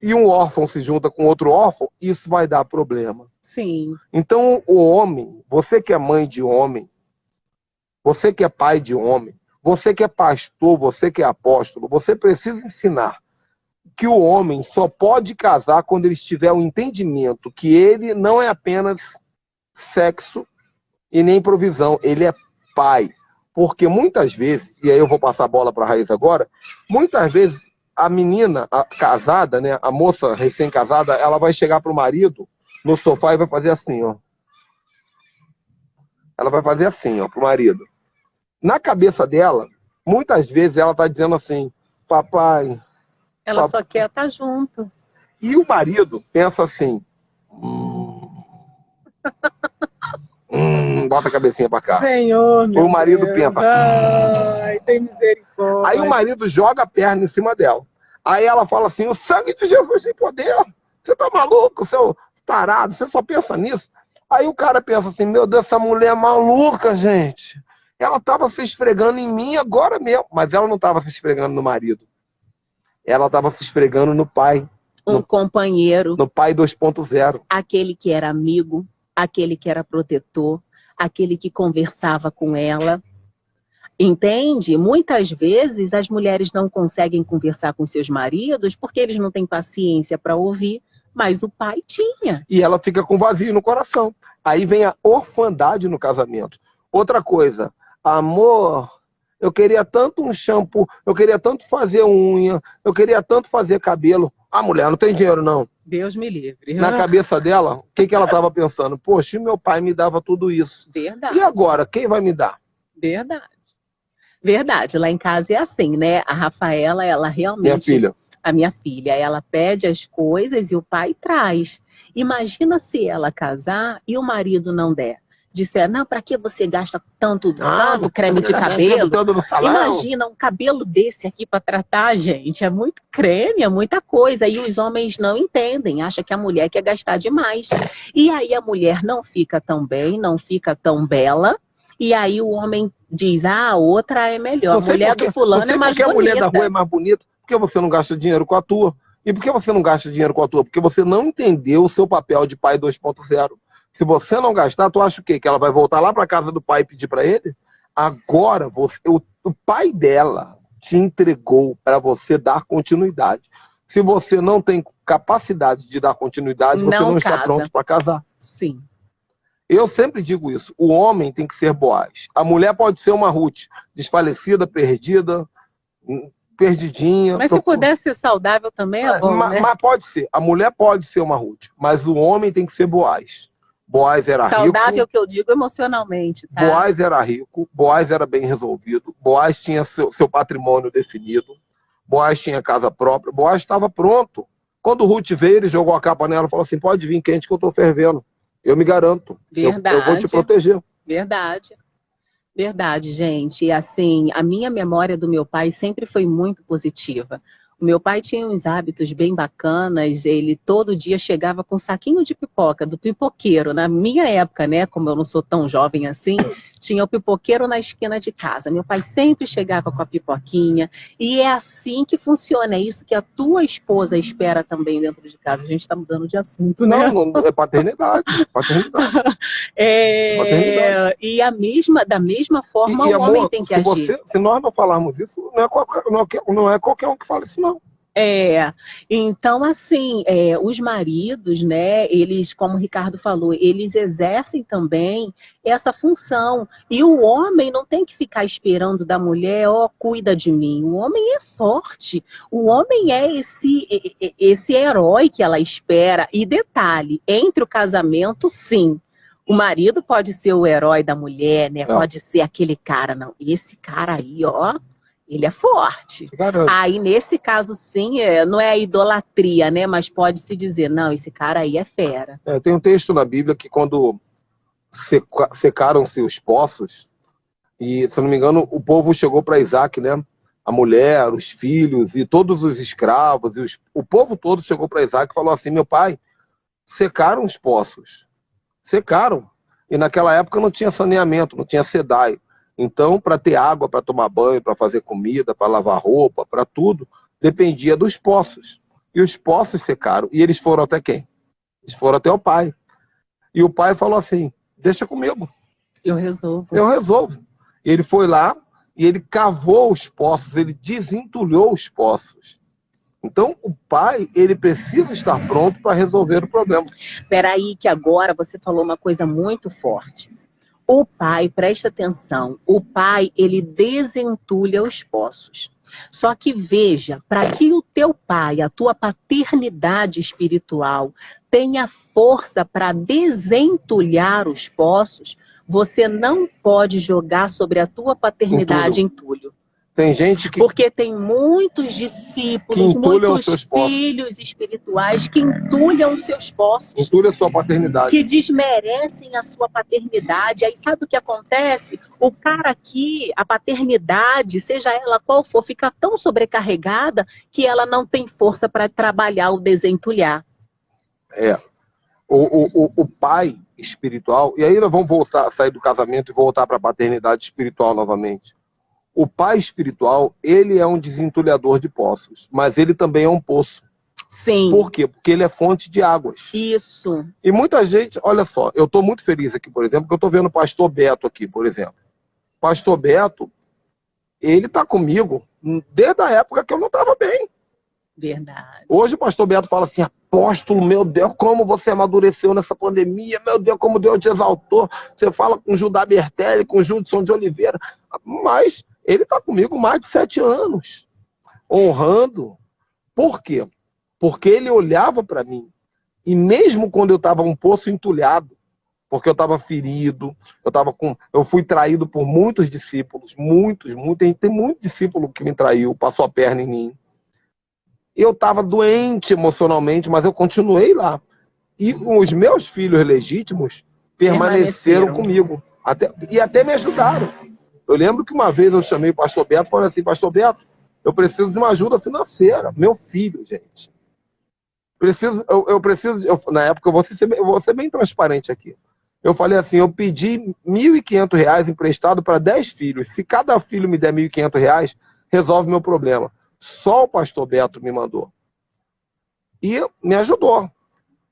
E um órfão se junta com outro órfão, isso vai dar problema. Sim. Então o homem, você que é mãe de homem, você que é pai de homem, você que é pastor, você que é apóstolo, você precisa ensinar que o homem só pode casar quando ele tiver o entendimento que ele não é apenas sexo e nem provisão, ele é pai. Porque muitas vezes, e aí eu vou passar a bola para a Raíssa agora, muitas vezes a menina casada, né, a moça recém-casada, ela vai chegar pro marido no sofá e vai fazer assim, ó. Ela vai fazer assim, ó, pro marido. Na cabeça dela, muitas vezes ela tá dizendo assim, papai... Ela só quer estar junto. E o marido pensa assim, bota a cabecinha pra cá. Senhor, meu O marido Deus. pensa, ai, tem misericórdia. Aí o marido joga a perna em cima dela. Aí ela fala assim, o sangue de Jesus tem poder. Você tá maluco, seu tarado, você só pensa nisso. Aí o cara pensa assim, meu Deus, essa mulher é maluca, gente. Ela tava se esfregando em mim agora mesmo. Mas ela não tava se esfregando no marido. Ela estava se esfregando no pai. Companheiro. No pai 2.0. Aquele que era amigo, aquele que era protetor, aquele que conversava com ela. Entende? Muitas vezes as mulheres não conseguem conversar com seus maridos porque eles não têm paciência para ouvir, mas o pai tinha. E ela fica com vazio no coração. Aí vem a orfandade no casamento. Outra coisa, amor... Eu queria tanto um shampoo, eu queria tanto fazer unha, eu queria tanto fazer cabelo. A mulher não tem dinheiro, não. Deus me livre. Na cabeça dela, o que ela estava pensando? Poxa, meu pai me dava tudo isso. Verdade. E agora, quem vai me dar? Verdade. Verdade. Lá em casa é assim, né? A Rafaela, ela realmente... Minha filha. A minha filha, ela pede as coisas e o pai traz. Imagina se ela casar e o marido não der. Disser, não, pra que você gasta tanto creme de cabelo? Imagina um cabelo desse aqui pra tratar, gente. É muito creme, é muita coisa. E os homens não entendem, acham que a mulher quer gastar demais. E aí a mulher não fica tão bem, não fica tão bela. E aí o homem diz, ah, a outra é melhor, a mulher do fulano é mais bonita. Por que a mulher da rua é mais bonita? Porque você não gasta dinheiro com a tua. E por que você não gasta dinheiro com a tua? Porque você não entendeu o seu papel de pai 2.0. Se você não gastar, tu acha o quê? Que ela vai voltar lá para casa do pai e pedir para ele? Agora, o pai dela te entregou para você dar continuidade. Se você não tem capacidade de dar continuidade, você não está pronto para casar. Sim. Eu sempre digo isso. O homem tem que ser Boaz. A mulher pode ser uma Ruth, desfalecida, perdida, perdidinha. Mas se puder ser saudável também é bom, né? Mas pode ser. A mulher pode ser uma Ruth, mas o homem tem que ser Boaz. Boaz era rico. Saudável que eu digo emocionalmente, tá? Boaz era rico, Boaz era bem resolvido, Boaz tinha seu patrimônio definido, Boaz tinha casa própria, Boaz estava pronto. Quando Ruth veio, ele jogou a capa nela e falou assim, pode vir quente que eu estou fervendo. Eu me garanto. Verdade. Eu vou te proteger. Verdade. Verdade, gente. E assim, a minha memória do meu pai sempre foi muito positiva. O meu pai tinha uns hábitos bem bacanas, ele todo dia chegava com um saquinho de pipoca, do pipoqueiro. Na minha época, né, como eu não sou tão jovem assim, tinha o pipoqueiro na esquina de casa. Meu pai sempre chegava com a pipoquinha, e é assim que funciona, é isso que a tua esposa espera também dentro de casa. A gente está mudando de assunto, né? Não, é paternidade. Paternidade. Paternidade. E da mesma forma, o homem tem que agir. Se nós não falarmos isso, não é qualquer um que fala isso, não. Então assim, os maridos, né, eles, como o Ricardo falou, eles exercem também essa função, e o homem não tem que ficar esperando da mulher, cuida de mim. O homem é forte, o homem é esse herói que ela espera. E detalhe, entre o casamento, sim, o marido pode ser o herói da mulher, né, pode ser aquele cara, não, esse cara aí, ele é forte. Aí, nesse caso, sim, não é a idolatria, né? Mas pode-se dizer, não, esse cara aí é fera. Tem um texto na Bíblia que quando secaram-se os poços, e, se eu não me engano, o povo chegou para Isaac, né? A mulher, os filhos e todos os escravos, o povo todo chegou para Isaac e falou assim, meu pai, secaram os poços. Secaram. E naquela época não tinha saneamento, não tinha SEDAI. Então, para ter água, para tomar banho, para fazer comida, para lavar roupa, para tudo, dependia dos poços. E os poços secaram. E eles foram até quem? Eles foram até o pai. E o pai falou assim, deixa comigo. Eu resolvo. Eu resolvo. E ele foi lá e ele cavou os poços, ele desentulhou os poços. Então, o pai, ele precisa estar pronto para resolver o problema. Peraí, que agora você falou uma coisa muito forte. O pai, presta atenção, o pai, ele desentulha os poços. Só que veja, para que o teu pai, a tua paternidade espiritual, tenha força para desentulhar os poços, você não pode jogar sobre a tua paternidade entulho. Tem gente que... Porque tem muitos discípulos, muitos filhos espirituais que entulham os seus poços. Entulham a sua paternidade. Que desmerecem a sua paternidade. Aí sabe o que acontece? O cara aqui, a paternidade, seja ela qual for, fica tão sobrecarregada que ela não tem força para trabalhar o desentulhar. O pai espiritual, e aí nós vamos sair do casamento e voltar para a paternidade espiritual novamente. O pai espiritual, ele é um desentulhador de poços, mas ele também é um poço. Sim. Por quê? Porque ele é fonte de águas. Isso. E muita gente, olha só, eu estou muito feliz aqui, por exemplo, que eu estou vendo o pastor Beto aqui, por exemplo. Pastor Beto, ele está comigo desde a época que eu não estava bem. Verdade. Hoje o pastor Beto fala assim, apóstolo, meu Deus, como você amadureceu nessa pandemia, meu Deus, como Deus te exaltou. Você fala com Judá Bertelli, com Judson de Oliveira, mas... ele está comigo mais de 7 anos, honrando. Por quê? Porque ele olhava para mim, e mesmo quando eu estava um poço entulhado, porque eu estava ferido, eu fui traído por muitos discípulos, tem muito discípulo que me traiu, passou a perna em mim. Eu estava doente emocionalmente, mas eu continuei lá. E os meus filhos legítimos permaneceram comigo, até me ajudaram. Eu lembro que uma vez eu chamei o pastor Beto e falei assim, pastor Beto, eu preciso de uma ajuda financeira. Meu filho, gente. Na época, eu vou ser bem transparente aqui. Eu falei assim, eu pedi R$ 1.500 emprestado para 10 filhos. Se cada filho me der R$ 1.500, resolve meu problema. Só o pastor Beto me mandou. E me ajudou.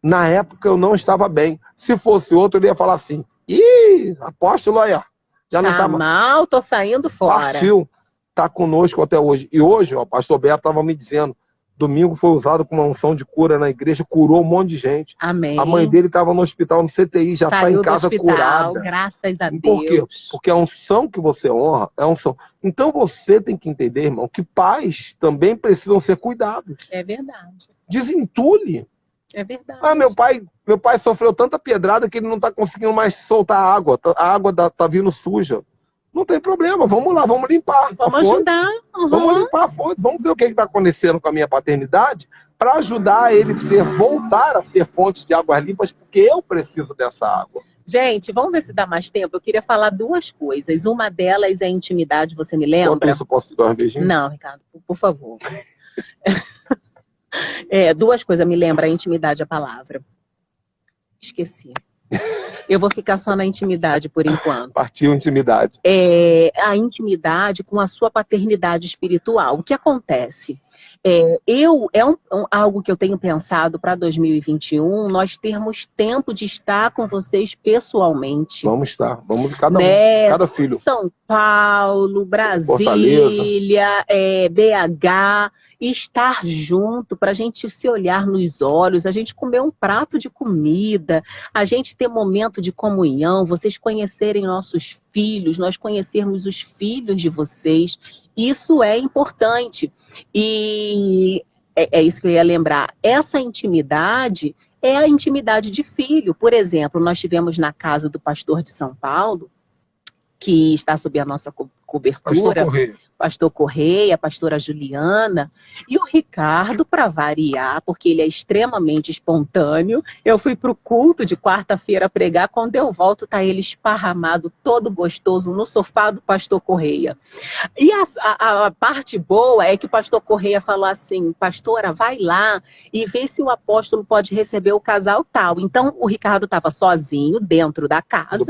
Na época eu não estava bem. Se fosse outro, ele ia falar assim, ih, apóstolo aí, ó. Já não tá mal, tô saindo fora. Partiu. Tá conosco até hoje. E hoje, ó, o pastor Beto estava me dizendo, domingo foi usado com uma unção de cura na igreja, curou um monte de gente. Amém. A mãe dele estava no hospital, no CTI, já está em casa curada. Graças a Deus. Por quê? Porque a unção que você honra é a unção. Então você tem que entender, irmão, que pais também precisam ser cuidados. É verdade. Desentule. É verdade. Ah, meu pai sofreu tanta pedrada que ele não está conseguindo mais soltar a água. A água tá vindo suja. Não tem problema, vamos lá, vamos limpar. Vamos ajudar. Uhum. Vamos limpar a fonte, vamos ver o que está acontecendo com a minha paternidade para ajudar ele voltar a ser fonte de águas limpas, porque eu preciso dessa água. Gente, vamos ver se dá mais tempo. Eu queria falar duas coisas. Uma delas é a intimidade, você me lembra? Enquanto isso, posso te dar um beijinho? Não, Ricardo, por favor. Duas coisas me lembram a intimidade, a palavra. Esqueci. Eu vou ficar só na intimidade por enquanto. Partiu intimidade. A intimidade com a sua paternidade espiritual. O que acontece? Algo que eu tenho pensado para 2021, nós termos tempo de estar com vocês pessoalmente. Vamos estar, vamos cada filho. São Paulo, Brasília, BH, estar junto para a gente se olhar nos olhos, a gente comer um prato de comida, a gente ter momento de comunhão, vocês conhecerem nossos filhos, nós conhecermos os filhos de vocês. Isso é importante. E é isso que eu ia lembrar. Essa intimidade é a intimidade de filho. Por exemplo, nós tivemos na casa do pastor de São Paulo, que está sob a nossa cobertura, Pastor Correia, a pastora Juliana, e o Ricardo, para variar, porque ele é extremamente espontâneo. Eu fui para o culto de quarta-feira pregar, quando eu volto tá ele esparramado, todo gostoso, no sofá do pastor Correia. E a parte boa é que o pastor Correia falou assim, pastora, vai lá e vê se o apóstolo pode receber o casal tal. Então, o Ricardo estava sozinho dentro da casa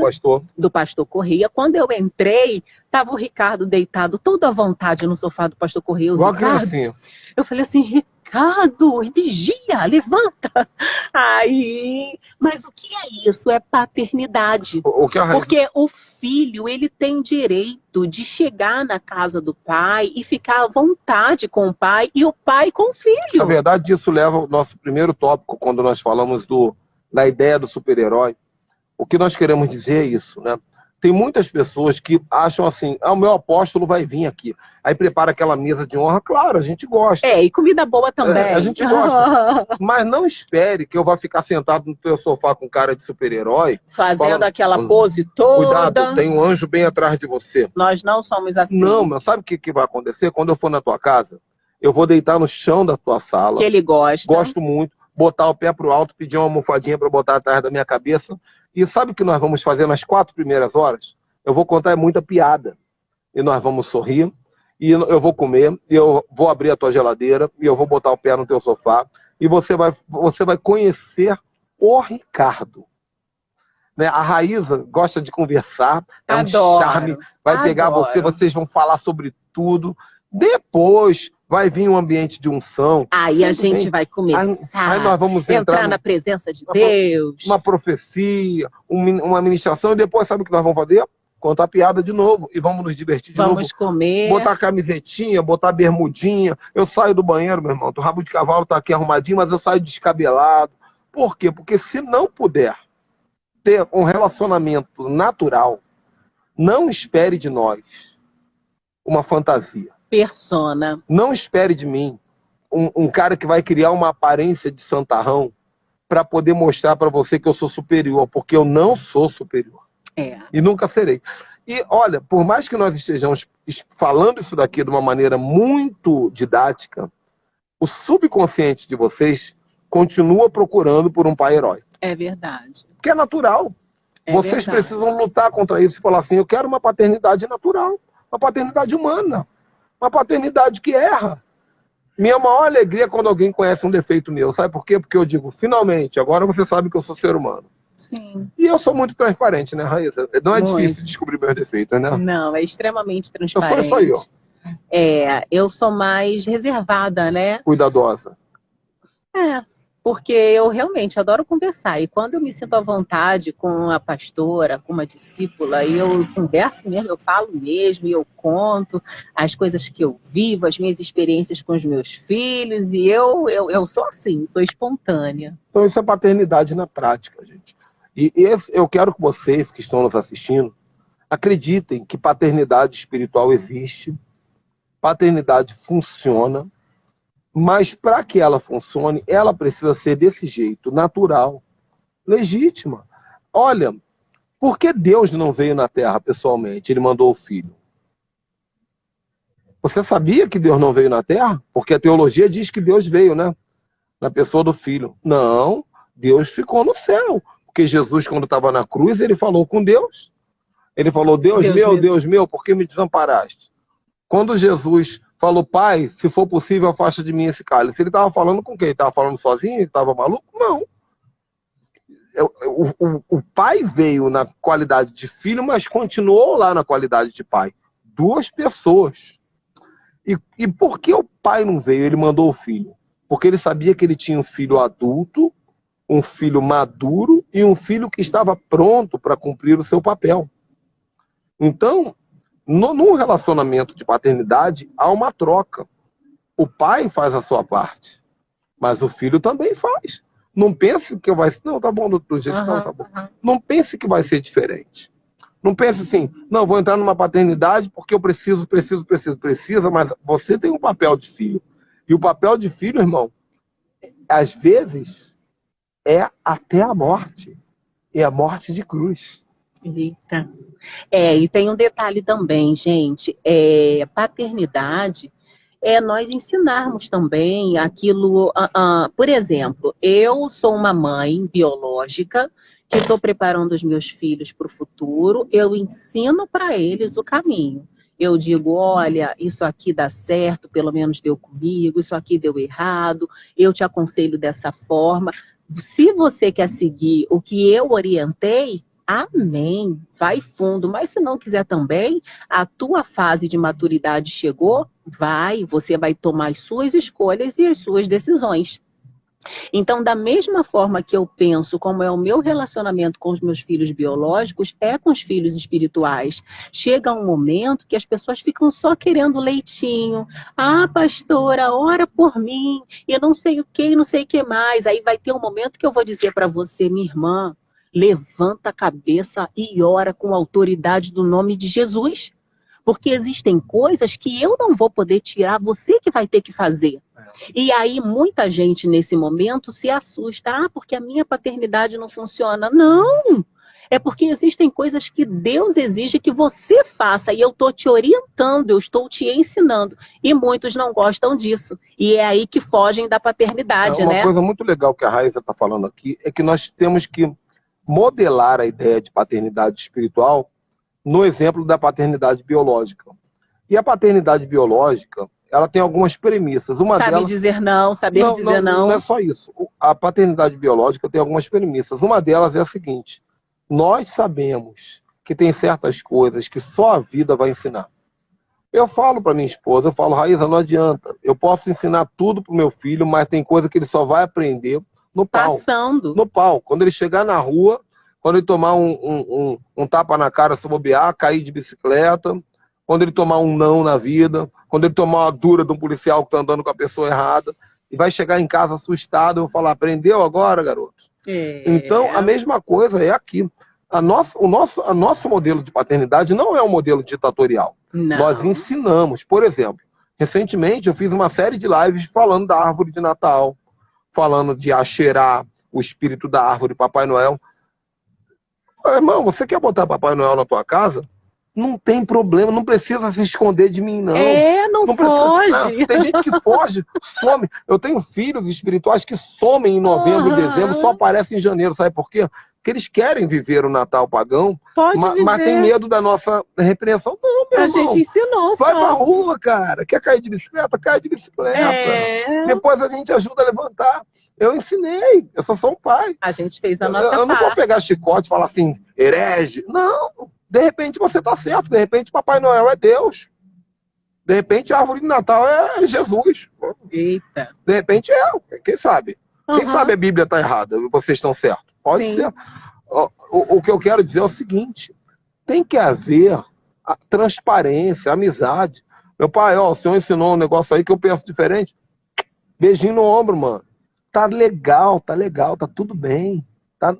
do pastor Correia. Quando eu entrei, estava o Ricardo deitado, todo à vontade no sofá do pastor Correia. Eu falei assim, Ricardo, vigia, levanta. Mas o que é isso? É paternidade. Porque o filho, ele tem direito de chegar na casa do pai e ficar à vontade com o pai e o pai com o filho. Na verdade, isso leva ao nosso primeiro tópico, quando nós falamos da ideia do super-herói. O que nós queremos dizer é isso, né? Tem muitas pessoas que acham assim, o meu apóstolo vai vir aqui. Aí prepara aquela mesa de honra, claro, a gente gosta. E comida boa também. A gente gosta. Mas não espere que eu vá ficar sentado no teu sofá com cara de super-herói. Fazendo aquela pose toda. Cuidado, tem um anjo bem atrás de você. Nós não somos assim. Não, mas sabe o que vai acontecer? Quando eu for na tua casa, eu vou deitar no chão da tua sala. Que ele gosta. Gosto muito. Botar o pé pro alto, pedir uma almofadinha para botar atrás da minha cabeça. E sabe o que nós vamos fazer nas 4 primeiras horas? Eu vou contar muita piada. E nós vamos sorrir. E eu vou comer. E eu vou abrir a tua geladeira. E eu vou botar o pé no teu sofá. E você vai conhecer o Ricardo. Né? A Raíza gosta de conversar. É um charme. Vai pegar você. Vocês vão falar sobre tudo. Depois vai vir um ambiente de unção. Aí a gente vai começar aí nós vamos entrar na presença de Deus. Uma profecia, uma ministração, e depois sabe o que nós vamos fazer? Contar piada de novo. E vamos nos divertir de novo. Vamos comer. Botar camisetinha, botar bermudinha. Eu saio do banheiro, meu irmão. O rabo de cavalo tá aqui arrumadinho, mas eu saio descabelado. Por quê? Porque se não puder ter um relacionamento natural, não espere de nós uma fantasia. Persona. Não espere de mim um cara que vai criar uma aparência de santarrão para poder mostrar para você que eu sou superior, porque eu não sou superior. E nunca serei. E olha, por mais que nós estejamos falando isso daqui de uma maneira muito didática, o subconsciente de vocês continua procurando por um pai herói. É verdade. Porque é natural. Vocês precisam lutar contra isso e falar assim, eu quero uma paternidade natural, uma paternidade humana. Uma paternidade que erra. Minha maior alegria é quando alguém conhece um defeito meu. Sabe por quê? Porque eu digo, finalmente, agora você sabe que eu sou ser humano. Sim. E eu sou muito transparente, né, Raíssa? Não é Muito. difícil descobrir meus defeitos, né? Não, é extremamente Eu transparente. sou isso aí, ó. Eu sou mais reservada, né? Cuidadosa. Porque eu realmente adoro conversar. E quando eu me sinto à vontade com a pastora, com uma discípula, e eu converso mesmo, eu falo mesmo, e eu conto as coisas que eu vivo, as minhas experiências com os meus filhos, e eu sou assim, sou espontânea. Então isso é paternidade na prática, gente. E eu quero que vocês que estão nos assistindo acreditem que paternidade espiritual existe, paternidade funciona, mas para que ela funcione, ela precisa ser desse jeito, natural, legítima. Olha, por que Deus não veio na Terra pessoalmente? Ele mandou o Filho. Você sabia que Deus não veio na Terra? Porque a teologia diz que Deus veio, né? Na pessoa do Filho. Não, Deus ficou no céu. Porque Jesus, quando estava na cruz, ele falou com Deus. Ele falou, Deus meu, por que me desamparaste? Quando Jesus falou, Pai, se for possível, afasta de mim esse cálice. Ele estava falando com quem? Ele estava falando sozinho? Ele estava maluco? Não. O pai veio na qualidade de filho, mas continuou lá na qualidade de pai. Duas pessoas. E por que o pai não veio? Ele mandou o filho. Porque ele sabia que ele tinha um filho adulto, um filho maduro e um filho que estava pronto para cumprir o seu papel. Então, no relacionamento de paternidade, há uma troca. O pai faz a sua parte, mas o filho também faz. Não pense que vai ser... Não, tá bom do jeito que tá bom. Não pense que vai ser diferente. Não pense assim, não, vou entrar numa paternidade porque eu preciso, mas você tem um papel de filho. E o papel de filho, irmão, às vezes, é até a morte. É a morte de cruz. Eita. E tem um detalhe também, gente. Paternidade é nós ensinarmos também aquilo. Por exemplo, eu sou uma mãe biológica que estou preparando os meus filhos para o futuro. Eu ensino para eles o caminho. Eu digo, olha, isso aqui dá certo, pelo menos deu comigo, isso aqui deu errado, eu te aconselho dessa forma. Se você quer seguir o que eu orientei, amém, vai fundo. Mas se não quiser também, a tua fase de maturidade chegou, você vai tomar as suas escolhas e as suas decisões. Então, da mesma forma que eu penso como é o meu relacionamento com os meus filhos biológicos, é com os filhos espirituais. Chega um momento que as pessoas ficam só querendo leitinho. Ah, pastora, ora por mim, e não sei o que, não sei o que mais. Aí vai ter um momento que eu vou dizer para você, minha irmã, levanta a cabeça e ora com a autoridade do nome de Jesus. Porque existem coisas que eu não vou poder tirar, você que vai ter que fazer. E aí muita gente nesse momento se assusta. Porque a minha paternidade não funciona. Não! É porque existem coisas que Deus exige que você faça. E eu estou te orientando, eu estou te ensinando. E muitos não gostam disso. E é aí que fogem da paternidade, né? Uma coisa muito legal que a Raíssa está falando aqui é que nós temos que modelar a ideia de paternidade espiritual no exemplo da paternidade biológica. E a paternidade biológica, ela tem algumas premissas. Saber dizer não, saber dizer não. Não é só isso. A paternidade biológica tem algumas premissas. Uma delas é a seguinte: nós sabemos que tem certas coisas que só a vida vai ensinar. Eu falo para minha esposa, eu falo, Raíssa, não adianta. Eu posso ensinar tudo para o meu filho, mas tem coisa que ele só vai aprender no pau. Passando. No pau. Quando ele chegar na rua, quando ele tomar um tapa na cara, se bobear, cair de bicicleta, quando ele tomar um não na vida, quando ele tomar uma dura de um policial que está andando com a pessoa errada, e vai chegar em casa assustado, eu vou falar, aprendeu agora, garoto? Então, a mesma coisa é aqui. O nosso modelo de paternidade não é um modelo ditatorial. Não. Nós ensinamos. Por exemplo, recentemente eu fiz uma série de lives falando da árvore de Natal, falando de Axerá, o espírito da árvore, Papai Noel. Irmão, você quer botar Papai Noel na tua casa? Não tem problema, não precisa se esconder de mim, não. Não foge. Não, tem gente que foge, some. Eu tenho filhos espirituais que somem em novembro e dezembro, só aparecem em janeiro. Sabe por quê? Porque eles querem viver o Natal pagão, mas tem medo da nossa repreensão. Não, meu irmão. A gente ensinou só. Vai pra rua, cara. Quer cair de bicicleta? Cai de bicicleta. Depois a gente ajuda a levantar. Eu ensinei, eu só sou um pai. A gente fez a nossa Eu não vou parte. pegar chicote e falar assim, herege. Não, de repente você tá certo, de repente Papai Noel é Deus. De repente a árvore de Natal é Jesus. Eita. De repente quem sabe? Quem Aham. sabe a Bíblia tá errada e vocês estão certos? Pode Sim. ser. O que eu quero dizer é o seguinte, tem que haver a transparência, a amizade. Meu pai, o senhor ensinou um negócio aí que eu penso diferente. Beijinho no ombro, mano. Tá legal, tá tudo bem.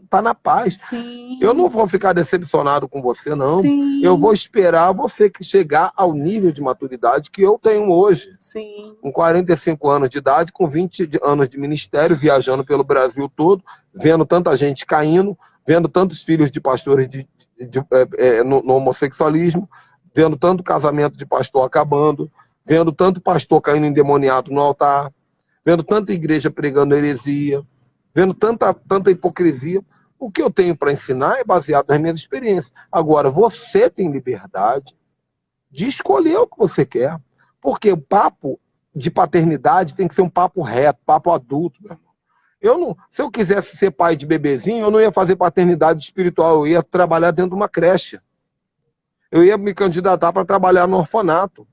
Tá na paz. Sim. Eu não vou ficar decepcionado com você, não. Sim. Eu vou esperar você que chegar ao nível de maturidade que eu tenho hoje. Sim. Com 45 anos de idade, com 20 anos de ministério, viajando pelo Brasil todo, vendo tanta gente caindo, vendo tantos filhos de pastores no homossexualismo, vendo tanto casamento de pastor acabando, vendo tanto pastor caindo endemoniado no altar, vendo tanta igreja pregando heresia, vendo tanta hipocrisia. O que eu tenho para ensinar é baseado nas minhas experiências. Agora, você tem liberdade de escolher o que você quer, porque o papo de paternidade tem que ser um papo reto, papo adulto, meu irmão. Se eu quisesse ser pai de bebezinho, eu não ia fazer paternidade espiritual, eu ia trabalhar dentro de uma creche. Eu ia me candidatar para trabalhar no orfanato.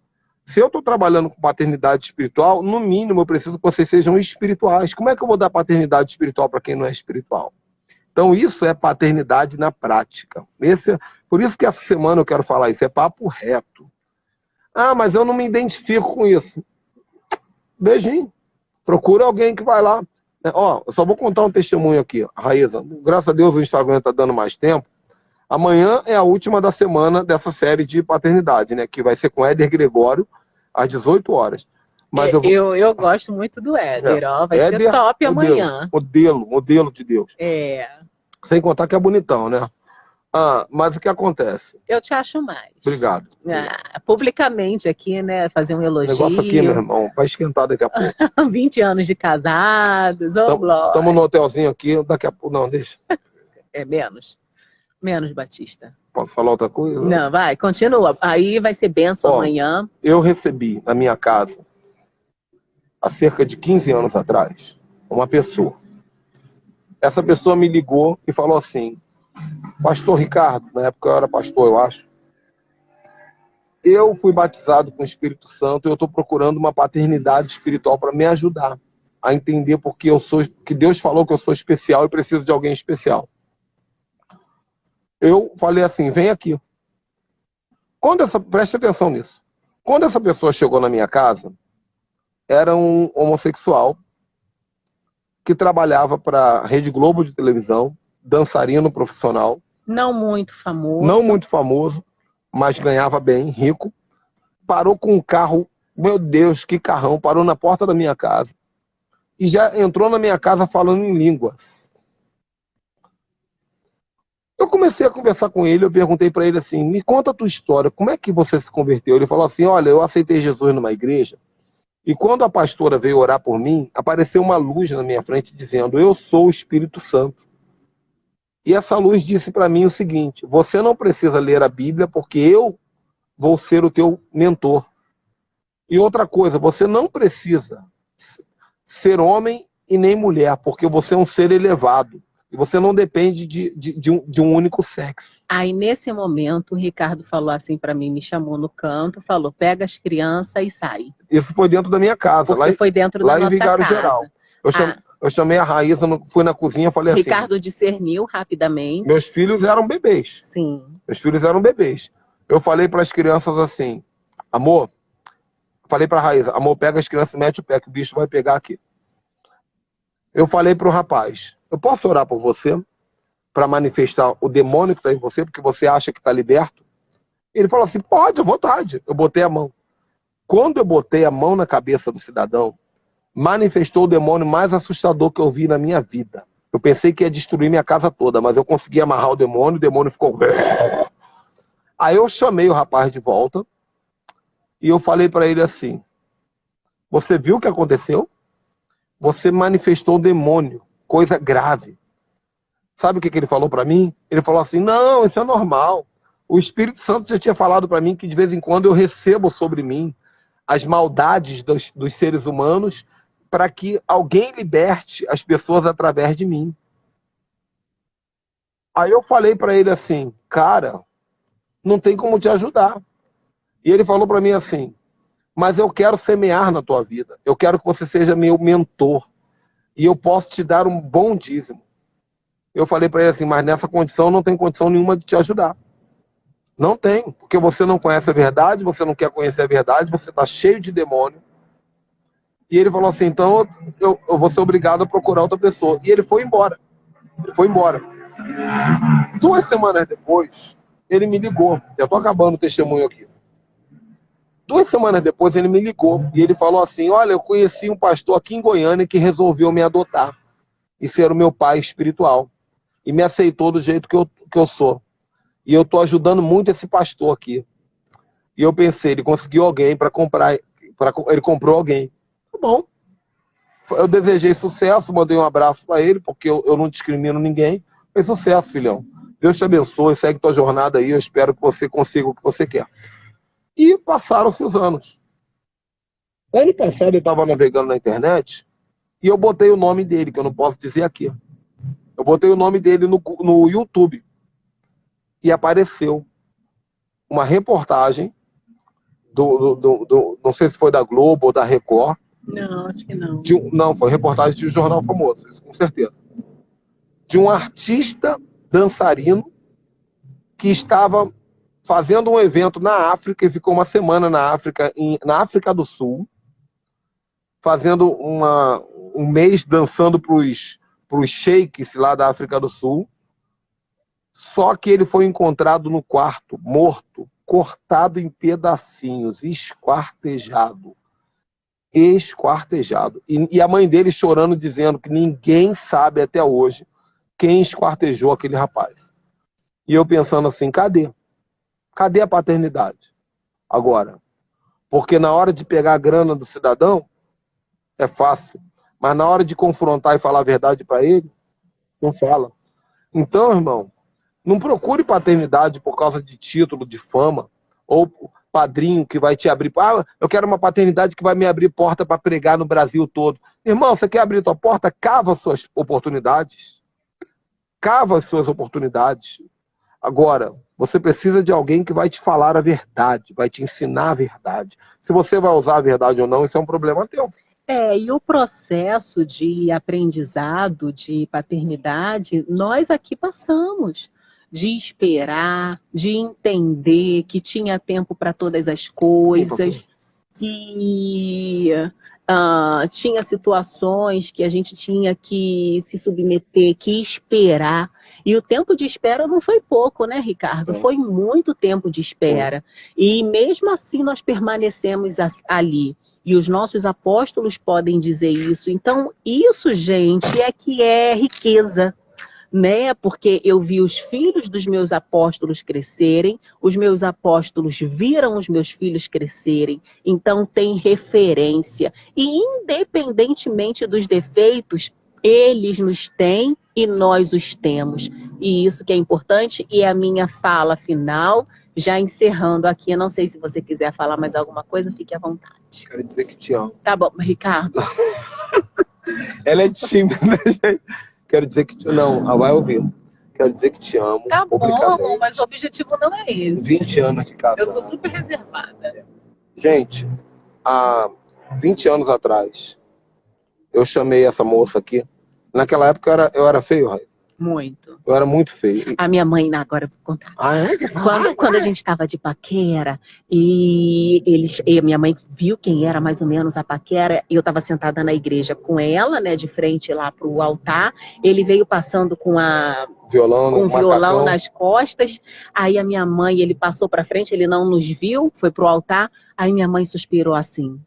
Se eu estou trabalhando com paternidade espiritual, no mínimo eu preciso que vocês sejam espirituais. Como é que eu vou dar paternidade espiritual para quem não é espiritual? Então isso é paternidade na prática. Por isso que essa semana eu quero falar isso, é papo reto. Ah, mas eu não me identifico com isso. Beijinho. Procura alguém que vai lá. Eu só vou contar um testemunho aqui, Raíza. Graças a Deus o Instagram está dando mais tempo. Amanhã é a última da semana dessa série de paternidade, né? Que vai ser com Éder Gregório, às 18 horas. Mas eu gosto muito do Éder, vai Éder, ser top amanhã. Modelo de Deus. É. Sem contar que é bonitão, né? Mas o que acontece? Eu te acho mais. Obrigado. Publicamente aqui, né? Fazer um elogio. O negócio aqui, meu irmão, vai esquentar daqui a pouco. 20 anos de casados, glória. Estamos no hotelzinho aqui, daqui a pouco. Não, deixa. É menos. Menos, Batista. Posso falar outra coisa? Não, vai, continua. Aí vai ser bênção amanhã. Eu recebi na minha casa, há cerca de 15 anos atrás, uma pessoa. Essa pessoa me ligou e falou assim, Pastor Ricardo, na época eu era pastor, eu acho, eu fui batizado com o Espírito Santo e eu estou procurando uma paternidade espiritual para me ajudar a entender porque que Deus falou que eu sou especial e preciso de alguém especial. Eu falei assim, vem aqui. Preste atenção nisso. Quando essa pessoa chegou na minha casa, era um homossexual que trabalhava para a Rede Globo de televisão, dançarino profissional. Não muito famoso. Não muito famoso, mas ganhava bem, rico. Parou com um carro, meu Deus, que carrão, parou na porta da minha casa. E já entrou na minha casa falando em línguas. Eu comecei a conversar com ele, eu perguntei para ele assim, me conta a tua história, como é que você se converteu? Ele falou assim, olha, eu aceitei Jesus numa igreja, e quando a pastora veio orar por mim, apareceu uma luz na minha frente dizendo, eu sou o Espírito Santo. E essa luz disse para mim o seguinte, você não precisa ler a Bíblia porque eu vou ser o teu mentor. E outra coisa, você não precisa ser homem e nem mulher, porque você é um ser elevado. E você não depende de um único sexo. Aí, nesse momento, o Ricardo falou assim para mim, me chamou no canto, falou, pega as crianças e sai. Isso foi dentro da minha casa. Foi dentro da nossa casa. Lá em Vigário Geral. Eu chamei a Raíza, fui na cozinha e falei Ricardo discerniu rapidamente. Meus filhos eram bebês. Sim. Meus filhos eram bebês. Eu falei para as crianças assim, amor, falei para a Raíza, amor, pega as crianças e mete o pé que o bicho vai pegar aqui. Eu falei para o rapaz, eu posso orar por você para manifestar o demônio que está em você, porque você acha que está liberto? Ele falou assim, pode, à vontade. Eu botei a mão. Quando eu botei a mão na cabeça do cidadão, manifestou o demônio mais assustador que eu vi na minha vida. Eu pensei que ia destruir minha casa toda, mas eu consegui amarrar o demônio ficou... Aí eu chamei o rapaz de volta e eu falei para ele assim, você viu o que aconteceu? Você manifestou o demônio, coisa grave. Sabe o que ele falou para mim? Ele falou assim, não, isso é normal. O Espírito Santo já tinha falado para mim que de vez em quando eu recebo sobre mim as maldades dos seres humanos para que alguém liberte as pessoas através de mim. Aí eu falei para ele assim, cara, não tem como te ajudar. E ele falou para mim assim, mas eu quero semear na tua vida. Eu quero que você seja meu mentor. E eu posso te dar um bom dízimo. Eu falei para ele assim, mas nessa condição não tem condição nenhuma de te ajudar. Não tem, porque você não conhece a verdade, você não quer conhecer a verdade, você está cheio de demônio. E ele falou assim, então eu vou ser obrigado a procurar outra pessoa. E ele foi embora. Ele foi embora. 2 semanas depois, ele me ligou. Já estou acabando o testemunho aqui. 2 semanas depois ele me ligou e ele falou assim, olha, eu conheci um pastor aqui em Goiânia que resolveu me adotar e ser o meu pai espiritual e me aceitou do jeito que eu sou. E eu estou ajudando muito esse pastor aqui. E eu pensei, ele conseguiu alguém para comprar, ele comprou alguém. Tá bom. Eu desejei sucesso, mandei um abraço para ele, porque eu não discrimino ninguém. Foi sucesso, filhão. Deus te abençoe, segue tua jornada aí, eu espero que você consiga o que você quer. E passaram-se os anos. Ano passado eu estava navegando na internet e eu botei o nome dele, que eu não posso dizer aqui. Eu botei o nome dele no YouTube. E apareceu uma reportagem não sei se foi da Globo ou da Record. Não, acho que não. Não, foi reportagem de um jornal famoso, isso com certeza. De um artista dançarino que estava fazendo um evento na África e ficou uma semana na África do Sul, fazendo um mês dançando para os sheiks lá da África do Sul. Só que ele foi encontrado no quarto, morto, cortado em pedacinhos, esquartejado. Esquartejado. E a mãe dele chorando, dizendo que ninguém sabe até hoje quem esquartejou aquele rapaz. E eu pensando assim, cadê? Cadê a paternidade? Agora, porque na hora de pegar a grana do cidadão, é fácil. Mas na hora de confrontar e falar a verdade para ele, não fala. Então, irmão, não procure paternidade por causa de título, de fama, ou padrinho que vai te abrir. Ah, eu quero uma paternidade que vai me abrir porta para pregar no Brasil todo. Irmão, você quer abrir tua porta? Cava suas oportunidades. Cava as suas oportunidades. Agora, você precisa de alguém que vai te falar a verdade, vai te ensinar a verdade. Se você vai usar a verdade ou não, isso é um problema teu. E o processo de aprendizado de paternidade, nós aqui passamos. De esperar, de entender que tinha tempo para todas as coisas, que tinha situações que a gente tinha que se submeter, que esperar. E o tempo de espera não foi pouco, né, Ricardo? Foi muito tempo de espera. E mesmo assim nós permanecemos ali. E os nossos apóstolos podem dizer isso. Então, isso, gente, é que é riqueza. Né? Porque eu vi os filhos dos meus apóstolos crescerem, os meus apóstolos viram os meus filhos crescerem, então tem referência. E independentemente dos defeitos, eles nos têm e nós os temos. E isso que é importante, e a minha fala final, já encerrando aqui, eu não sei se você quiser falar mais alguma coisa, fique à vontade. Quero dizer que te amo. Tá bom, Ricardo. Ela é tímida, gente. Quero dizer que não, vai ouvir. Quero dizer que te amo. Tá bom, mas o objetivo não é esse. 20 anos de casado. Eu sou super reservada. Gente, há 20 anos atrás, eu chamei essa moça aqui. Naquela época eu era feio, Raí. Muito. Eu era muito feio. A minha mãe, agora eu vou contar. Ah, é? Quando a gente estava de paquera, e a minha mãe viu quem era mais ou menos a paquera, e eu estava sentada na igreja com ela, né, de frente lá pro altar, ele veio passando com um violão nas costas, aí a minha mãe, ele passou para frente, ele não nos viu, foi pro altar, aí minha mãe suspirou assim,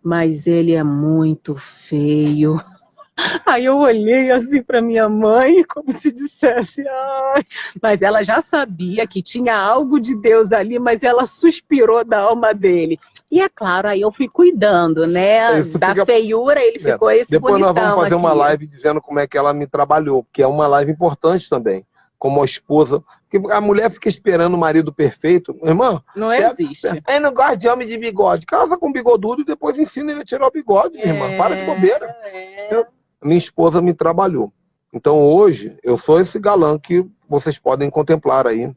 mas ele é muito feio. Aí eu olhei assim para minha mãe, como se dissesse, ai. Mas ela já sabia que tinha algo de Deus ali, mas ela suspirou da alma dele. E é claro, aí eu fui cuidando, né, feiura, ele ficou esse Depois bonitão. Nós vamos fazer aqui uma live dizendo como é que ela me trabalhou, que é uma live importante também, como a esposa, Porque a mulher fica esperando o marido perfeito. Irmã, Não existe. eu não gosto de homem de bigode. Casa com bigodudo e depois ensina ele a tirar o bigode, minha irmã. Para de bobeira. Minha esposa me trabalhou. Então hoje eu sou esse galã que vocês podem contemplar aí.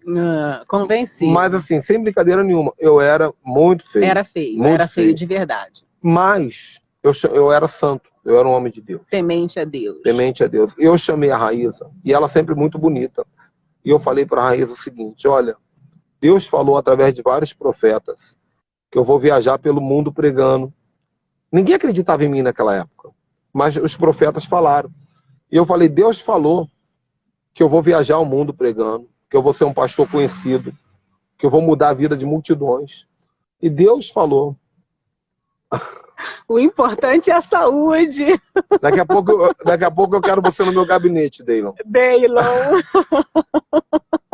Convencido. Mas assim, sem brincadeira nenhuma, eu era muito feio. Era feio, muito era feio de verdade. Mas eu era santo, eu era um homem de Deus. Temente a Deus. Temente a Deus. Eu chamei a Raíza, e ela sempre muito bonita. E eu falei para a Raíza o seguinte: olha, Deus falou através de vários profetas que eu vou viajar pelo mundo pregando. Ninguém acreditava em mim naquela época, mas os profetas falaram. E eu falei: Deus falou que eu vou viajar o mundo pregando, que eu vou ser um pastor conhecido, que eu vou mudar a vida de multidões. E Deus falou. O importante é a saúde. Daqui a pouco eu quero você no meu gabinete, Deilon. Deilon.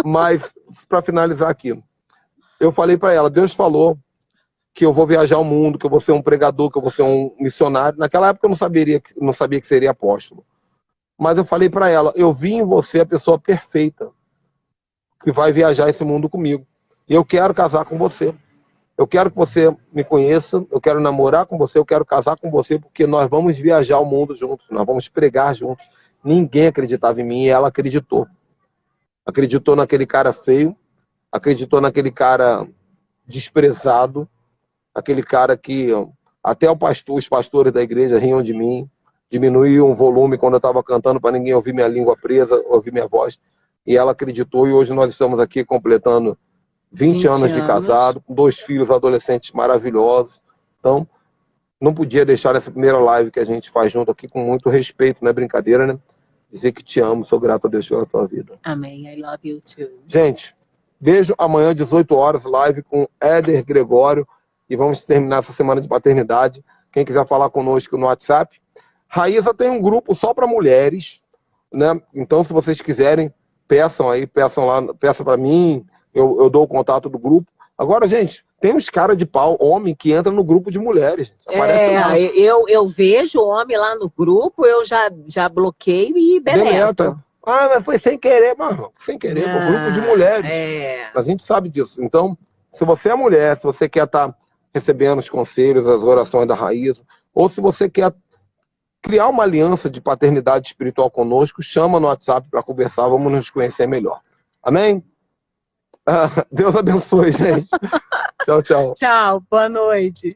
Mas, para finalizar aqui, eu falei para ela: Deus falou que eu vou viajar o mundo, que eu vou ser um pregador, que eu vou ser um missionário. Naquela época eu não sabia que seria apóstolo. Mas eu falei para ela: eu vi em você a pessoa perfeita que vai viajar esse mundo comigo. E eu quero casar com você. Eu quero que você me conheça, eu quero namorar com você, eu quero casar com você, porque nós vamos viajar o mundo juntos, nós vamos pregar juntos. Ninguém acreditava em mim e ela acreditou. Acreditou naquele cara feio, acreditou naquele cara desprezado, aquele cara que até os pastores da igreja riam de mim, diminuíam o volume quando eu estava cantando para ninguém ouvir minha língua presa, ouvir minha voz. E ela acreditou, e hoje nós estamos aqui completando 20 anos de casado, com 2 filhos adolescentes maravilhosos. Então, não podia deixar essa primeira live que a gente faz junto aqui com muito respeito, não é brincadeira, né? Dizer que te amo, sou grato a Deus pela tua vida. Amém. I love you too. Gente, beijo. Amanhã, 18 horas, live com Éder Gregório. E vamos terminar essa semana de paternidade. Quem quiser falar conosco no WhatsApp. Raíza tem um grupo só para mulheres, né? Então, se vocês quiserem, peçam lá, peçam para mim. Eu dou o contato do grupo. Agora, gente, tem uns caras de pau, homem, que entra no grupo de mulheres. Aparece lá. Eu vejo homem lá no grupo, eu já bloqueio e deleto. Ah, mas foi sem querer, mano. Sem querer, o grupo de mulheres. A gente sabe disso. Então, se você é mulher, se você quer estar recebendo os conselhos, as orações da Raíza, ou se você quer criar uma aliança de paternidade espiritual conosco, chama no WhatsApp para conversar, vamos nos conhecer melhor. Amém? Deus abençoe, gente. Tchau, tchau. Tchau, boa noite.